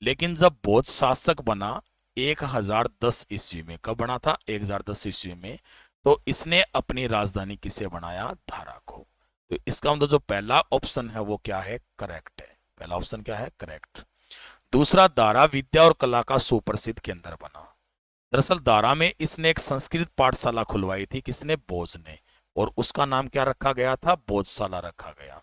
A: लेकिन जब भोज शासक बना 1010 ईस्वी में, कब बना था? 1010 ईस्वी में। तो इसने अपनी राजधानी किसे बनाया? धारा को। तो इसका मतलब जो पहला ऑप्शन है वो क्या है? करेक्ट है। पहला ऑप्शन क्या है? करेक्ट। दूसरा, दारा विद्या और कला का सुप्रसिद्ध केंद्र बना। दरअसल दारा में इसने एक संस्कृत पाठशाला खुलवाई थी। किसने? भोज ने। और उसका नाम क्या रखा गया था? भोजशाला रखा गया।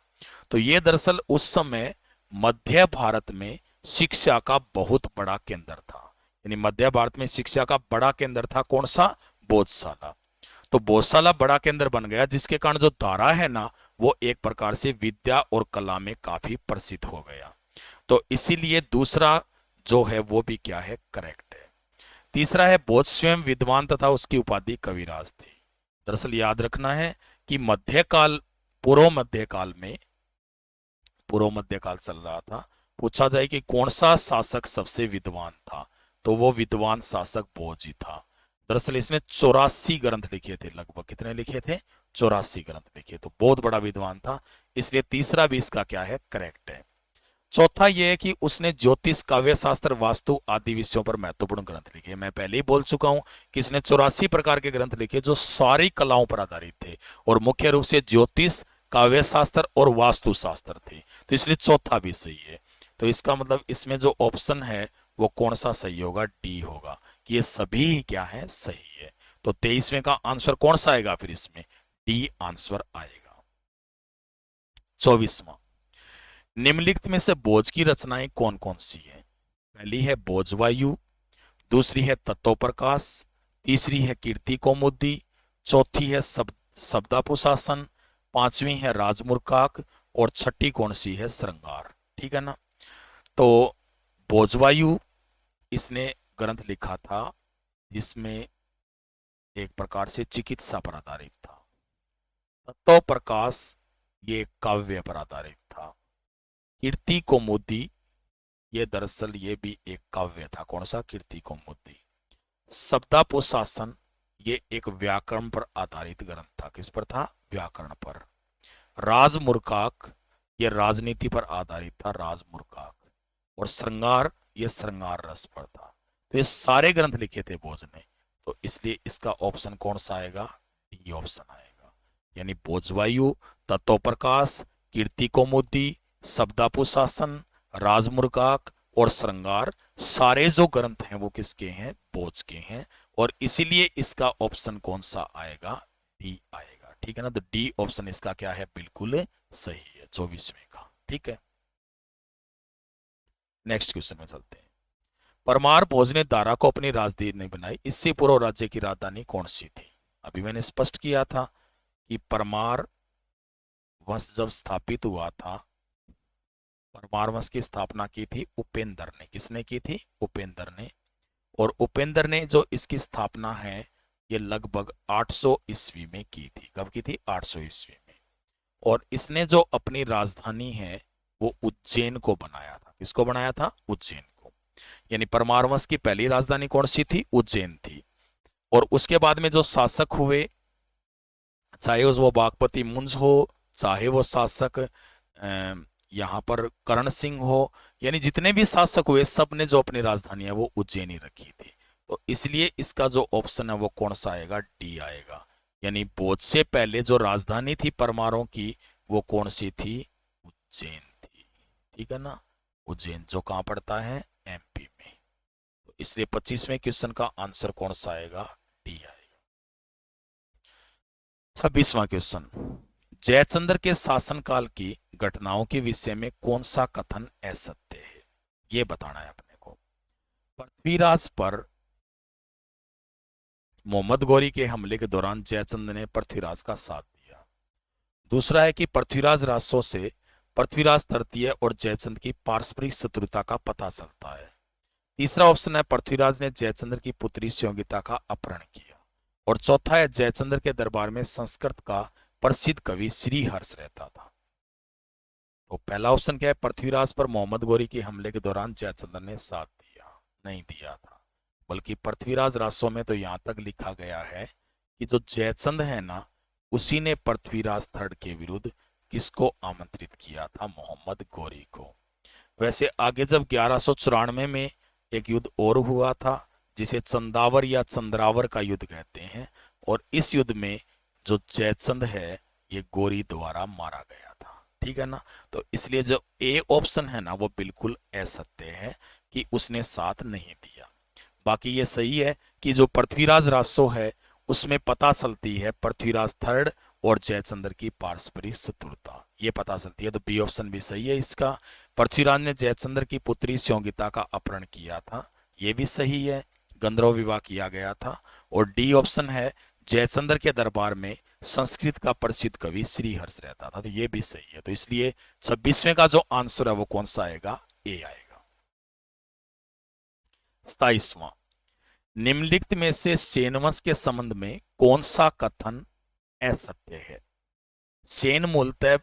A: तो ये दरअसल उस समय मध्य भारत में शिक्षा का बहुत बड़ा केंद्र था। यानी मध्य भारत में शिक्षा का बड़ा केंद्र था। कौन सा? भोजशाला। तो भोजशाला बड़ा केंद्र बन गया, जिसके कारण जो दारा है ना वो एक प्रकार से विद्या और कला में काफी प्रसिद्ध हो गया। तो इसीलिए दूसरा जो है वो भी क्या है? करेक्ट है। तीसरा है, भोज स्वयं विद्वान तथा उसकी उपाधि कविराज थी। दरअसल याद रखना है कि मध्यकाल, पूर्व मध्यकाल चल रहा था। पूछा जाए कि कौन सा शासक सबसे विद्वान था, तो वो विद्वान शासक भोज ही था। दरअसल इसने 84 ग्रंथ लिखे थे। लगभग कितने लिखे थे? 84 ग्रंथ लिखे। तो बहुत बड़ा विद्वान था, इसलिए तीसरा भी इसका क्या है? करेक्ट है। चौथा यह है कि उसने ज्योतिष, काव्य शास्त्र, वास्तु आदि विषयों पर महत्वपूर्ण ग्रंथ लिखे। मैं पहले ही बोल चुका हूं कि इसने 84 प्रकार के ग्रंथ लिखे जो सारी कलाओं पर आधारित थे और मुख्य रूप से ज्योतिष, काव्य शास्त्र और वास्तु शास्त्र थे। तो इसलिए चौथा भी सही है। तो इसका मतलब इसमें जो ऑप्शन है वो कौन सा सही होगा? डी होगा, कि ये सभी ही क्या है? सही है। तो 23वें का आंसर कौन सा आएगा फिर? इसमें डी आंसर आएगा। 24वां, निम्नलिखित में से भोज की रचनाएं कौन कौन सी हैं? पहली है भोजवायु, दूसरी है तत्वप्रकाश, तीसरी है कीर्ति कौमुदी, चौथी है शब्दापुशासन, पांचवी है राजमुर्काक और छठी कौन सी है? श्रृंगार। ठीक है ना। तो भोजवायु इसने ग्रंथ लिखा था जिसमें एक प्रकार से चिकित्सा पर आधारित था। तत्वप्रकाश ये काव्य पर आधारित था। कीर्ति कौमुदी ये दरअसल ये भी एक काव्य था। कौन सा? कीर्ति कौमुदी। शब्दापुशासन ये एक व्याकरण पर आधारित ग्रंथ था। किस पर था? व्याकरण पर। राजमुर्काक ये राजनीति पर आधारित था। राजमुर्काक। और श्रृंगार ये श्रृंगार रस पर था। तो ये सारे ग्रंथ लिखे थे भोज ने। तो इसलिए इसका ऑप्शन कौन सा आएगा? डी ऑप्शन आएगा। यानी भोजवायु, तत्वप्रकाश, कीर्ति कौमुदी, शब्दापुशासन, राजमुर्काक और श्रृंगार, सारे जो ग्रंथ हैं वो किसके हैं? भोज के हैं। और इसीलिए इसका ऑप्शन कौन सा आएगा? डी आएगा। ठीक है ना। तो डी ऑप्शन इसका क्या है? बिल्कुल सही है 24वें का। ठीक है। नेक्स्ट क्वेश्चन में चलते हैं। परमार भोज ने दारा को अपनी राजधानी बनाई। इससे पूर्व राज्य की राजधानी कौन सी थी? अभी मैंने स्पष्ट किया था कि परमार वंश जब स्थापित हुआ था, परमार वंश की स्थापना की थी उपेंद्र ने। किसने की थी? उपेंद्र ने। और उपेंद्र ने जो इसकी स्थापना है ये लगभग 800 ईस्वी में की थी। कब की थी? 800 ईस्वी में। और इसने जो अपनी राजधानी है वो उज्जैन को बनाया था। किसको बनाया था? उज्जैन को। यानी परमार वंश की पहली राजधानी कौन सी थी? उज्जैन थी। और उसके बाद में जो शासक हुए, चाहे वो बागपति मुंज हो, चाहे वो शासक यहाँ पर करण सिंह हो, यानी जितने भी शासक हुए सब ने जो अपनी राजधानी है वो उज्जैनी रखी थी। तो इसलिए इसका जो ऑप्शन है वो कौन सा आएगा? डी आएगा। यानी भोज से पहले जो राजधानी थी परमारों की वो कौन सी थी? उज्जैन थी। ठीक है ना। उज्जैन जो कहां पड़ता है? एमपी में। तो इसलिए 25वें क्वेश्चन का आंसर कौन सा आएगा? डी आएगा। 26वां क्वेश्चन, जयचंद्र के शासनकाल की घटनाओं के विषय में कौन सा कथन असत्य है, ये बताना है अपने को। पृथ्वीराज पर मोहम्मद गौरी के हमले के दौरान जयचंद्र ने पृथ्वीराज का साथ दिया। दूसरा है कि पृथ्वीराज राजसों से पृथ्वीराज तृतीय और जयचंद्र की पारस्परिक शत्रुता का पता चलता है। तीसरा ऑप्शन है पृथ्वीराज ने जयचंद्र की पुत्री संयोगिता का अपहरण किया। और चौथा है जयचंद्र के दरबार में संस्कृत का प्रसिद्ध कवि श्रीहर्ष रहता था। तो पहला ऑप्शन क्या है, पृथ्वीराज पर मोहम्मद गौरी के हमले के दौरान जयचंद्र ने साथ दिया, नहीं दिया था, बल्कि पृथ्वीराज राजसों में तो यहां तक लिखा गया है कि जो जयचंद्र है ना, उसी ने पृथ्वीराज थर्ड के विरुद्ध किसको आमंत्रित किया था, मोहम्मद गौरी को। वैसे आगे जब 1194 में एक युद्ध और हुआ था जिसे चंदावर या चंद्रावर का युद्ध कहते हैं, और इस युद्ध में जो जयचंद्र है ये गौरी द्वारा मारा गया था, ठीक है ना। तो इसलिए जो ए ऑप्शन है ना वो बिल्कुल असत्य है कि उसने साथ नहीं दिया। बाकी ये सही है कि जो पृथ्वीराज राजसो है उसमें पता चलती है पृथ्वीराज थर्ड और जयचंद्र की पारस्परिक शत्रुता, ये पता चलती है। तो बी ऑप्शन भी सही है इसका, पृथ्वीराज ने जयचंद्र की पुत्री संयोगिता का अपहरण किया था, ये भी सही है, गंधर्व विवाह किया गया था। और डी ऑप्शन है जयचंद्र के दरबार में संस्कृत का प्रसिद्ध कवि श्रीहर्ष रहता था, तो ये भी सही है। तो इसलिए 26वें का जो आंसर है वो कौन सा आएगा, ए आएगा। 27वां, निम्नलिखित में से सेन वंश के संबंध में कौन सा कथन असत्य है। सेन मूलतः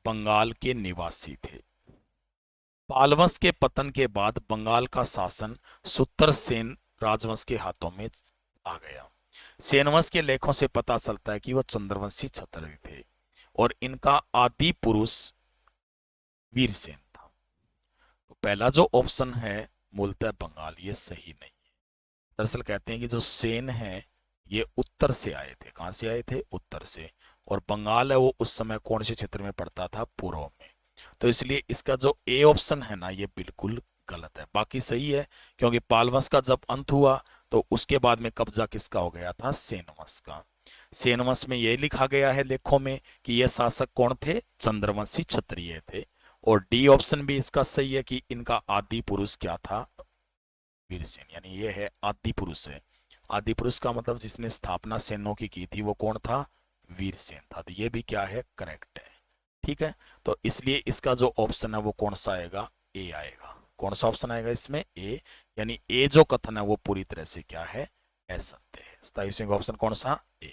A: बंगाल के निवासी थे। पाल वंश के पतन के बाद बंगाल का शासन सुत्तरसेन राजवंश के हाथों में आ गया। सेन वंश के लेखों से पता चलता है कि वह चंद्रवंशी क्षत्रिय थे और इनका आदि पुरुष वीरसेन था। तो पहला जो ऑप्शन है मूलतः बंगाल, ये सही नहीं है। दरअसल कहते हैं कि जो सेन है ये उत्तर से आए थे। कहां से आए थे, उत्तर से। और बंगाल है वो उस समय कौन से क्षेत्र में पड़ता था, पूर्व में। तो इसलिए इसका जो ए ऑप्शन है ना ये बिल्कुल गलत है। बाकी सही है क्योंकि पाल वंश का जब अंत हुआ तो उसके बाद में कब्जा किसका हो गया था, सेन वंश का। सेन वंश में यह लिखा गया है लेखों में कि ये शासक कौन थे, चंद्रवंशी क्षत्रिय थे। और डी ऑप्शन भी इसका सही है कि इनका आदि पुरुष क्या था, वीरसेन, यानी ये है आदि पुरुष है। आदि पुरुष का मतलब जिसने स्थापना सेनों की थी वो कौन था, वीरसेन था। तो ये भी क्या है, करेक्ट है, ठीक है। तो इसलिए इसका जो ऑप्शन है वो कौन सा आएगा, ए आएगा। कौन सा ऑप्शन आएगा इसमें, ए, यानी ए जो कथन है वो पूरी तरह से क्या है, असत्य है। 27वें का ऑप्शन कौन सा, ए।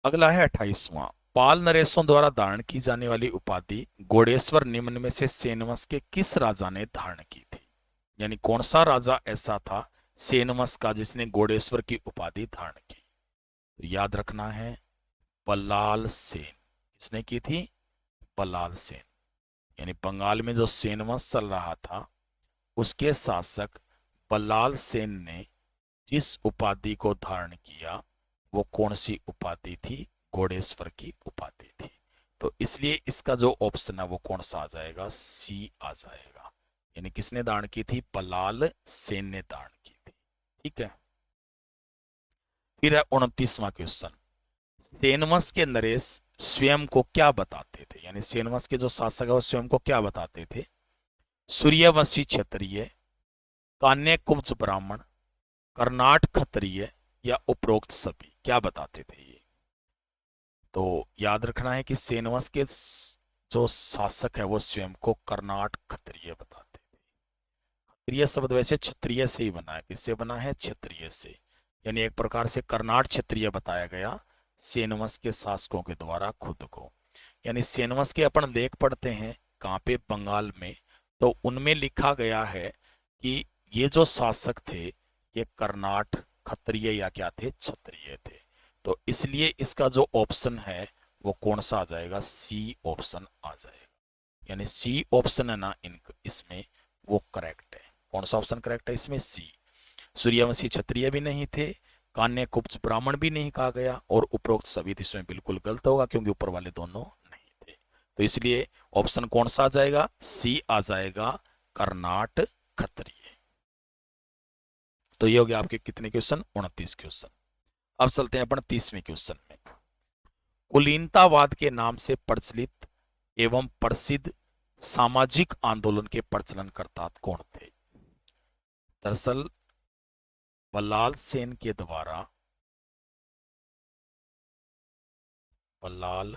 A: अगला है 28वां, पाल नरेशों द्वारा धारण की जाने वाली उपाधि घोड़ेश्वर निम्न में से सेन वंश के किस राजा ने धारण की थी। यानी कौन सा राजा ऐसा था सेन वंश का जिसने घोड़ेश्वर की उपाधि धारण की। तो याद रखना है बल्लाल सेन। किसने की थी, बल्लाल सेन। यानी बंगाल में जो सेन वंश चल रहा था उसके शासक बल्लाल सेन ने जिस उपाधि को धारण किया वो कौन सी उपाधि थी, घोड़ेश्वर की उपाधि थी। तो इसलिए इसका जो ऑप्शन है वो कौन सा आ जाएगा, सी आ जाएगा। यानी किसने धारण की थी, बल्लाल सेन ने धारण की थी, ठीक है। फिर है 29वां क्वेश्चन, सेन वंश के नरेश स्वयं को क्या बताते थे। यानी सेन वंश के जो शासक है वो स्वयं को क्या बताते थे, सूर्यवंशी क्षत्रिय, कान्य कुब्ज ब्राह्मण, कर्नाट क्षत्रिय या उपरोक्त सभी, क्या बताते थे ये। तो याद रखना है कि सेन वंश के जो शासक है वो स्वयं को कर्नाट क्षत्रिय बताते थे। क्षत्रिय शब्द वैसे क्षत्रिय से ही बना है, किससे बना है, क्षत्रिय से। यानी एक प्रकार से कर्नाट क्षत्रिय बताया गया सेन वंश के शासकों के द्वारा खुद को। यानी सेन वंश के अपन लेख पढ़ते हैं कहाँ पे, बंगाल में, तो उनमें लिखा गया है कि ये जो शासक थे ये कर्नाट क्षत्रिय या क्या थे, क्षत्रिय थे। तो इसलिए इसका जो ऑप्शन है वो कौन सा आ जाएगा, सी ऑप्शन आ जाएगा। यानी सी ऑप्शन है ना इसमें वो करेक्ट है। कौन सा ऑप्शन करेक्ट है इसमें, सी। सूर्यवंशी क्षत्रिय भी नहीं थे, कान्य कुब्ज ब्राह्मण भी नहीं कहा गया, और उपरोक्त सभी इसमें बिल्कुल गलत होगा क्योंकि ऊपर वाले दोनों नहीं थे। तो इसलिए ऑप्शन कौन सा आ जाएगा, सी आ जाएगा, कर्नाट क्षत्रिय। तो ये हो गया आपके कितने क्वेश्चन, 29 क्वेश्चन। अब चलते हैं अपन 30वें क्वेश्चन में। कुलीनतावाद के नाम से प्रचलित एवं प्रसिद्ध सामाजिक आंदोलन के प्रचलनकर्ता कौन थे? दरअसल बल्लाल सेन के द्वारा बल्लाल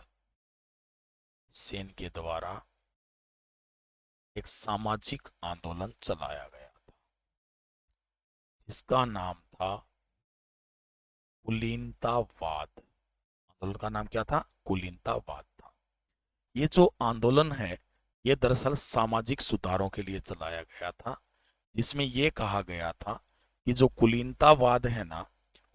A: सेन के द्वारा एक सामाजिक आंदोलन चलाया गया था जिसका नाम था कुलीनतावाद। आंदोलन का नाम क्या था? कुलीनतावाद था। ये जो आंदोलन है ये दरअसल सामाजिक सुधारों के लिए चलाया गया था, जिसमें ये कहा गया था कि जो कुलीनतावाद है ना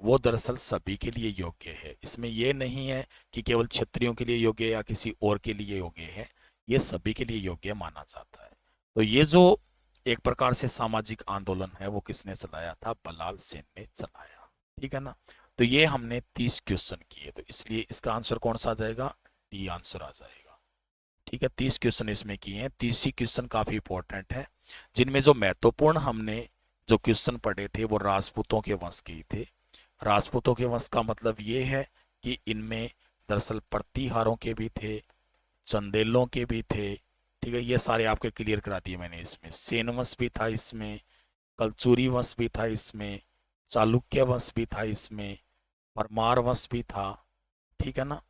A: वो दरअसल सभी के लिए योग्य है। इसमें ये नहीं है कि केवल क्षत्रियों के लिए योग्य या किसी और के लिए योग्य है, ये सभी के लिए योग्य माना जाता है। तो ये जो एक प्रकार से सामाजिक आंदोलन है वो किसने चलाया था? बल्लाल सेन ने चलाया। ठीक है ना। तो ये हमने 30 क्वेश्चन किए, तो इसलिए इसका आंसर कौन सा आ जाएगा? डी आंसर आ जाएगा। ठीक है, 30 क्वेश्चन इसमें किए हैं। 30 ही क्वेश्चन काफी इंपॉर्टेंट है, जिनमें जो महत्वपूर्ण हमने जो क्वेश्चन पढ़े थे वो राजपूतों के वंश के ही थे। राजपूतों के वंश का मतलब ये है कि इनमें दरअसल प्रतिहारों के भी थे, चंदेलों के भी थे। ठीक है, ये सारे आपके क्लियर करा दिए मैंने। इसमें सेन वंश भी था, इसमें कलचुरी वंश भी था, इसमें चालुक्य वंश भी था, इसमें परमार वंश भी था। ठीक है ना।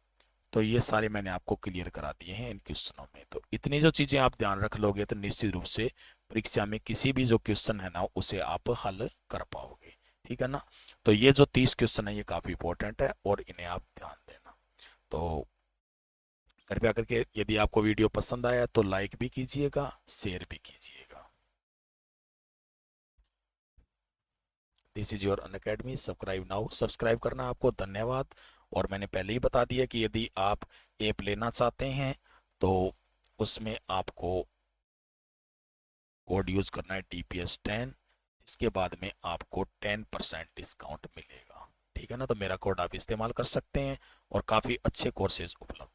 A: तो ये सारे मैंने आपको क्लियर करा दिए हैं इन क्वेश्चनों में। तो इतनी जो चीजें आप ध्यान रख लोगे तो निश्चित रूप से परीक्षा में किसी भी जो क्वेश्चन है ना उसे आप हल कर पाओगे। ठीक है ना। तो ये जो 30 क्वेश्चन है ये काफी इंपॉर्टेंट है और इन्हें आप ध्यान देना। तो कृपया करके यदि आपको वीडियो पसंद आया तो लाइक भी कीजिएगा, शेयर भी कीजिएगा। This is your Unacademy, subscribe now. Subscribe करना आपको धन्यवाद। और मैंने पहले ही बता दिया कि यदि आप ऐप लेना चाहते हैं तो उसमें आपको कोड यूज करना है TPS10, जिसके बाद में आपको 10% डिस्काउंट मिलेगा। ठीक है ना। तो मेरा कोड आप इस्तेमाल कर सकते हैं और काफ़ी अच्छे कोर्सेज उपलब्ध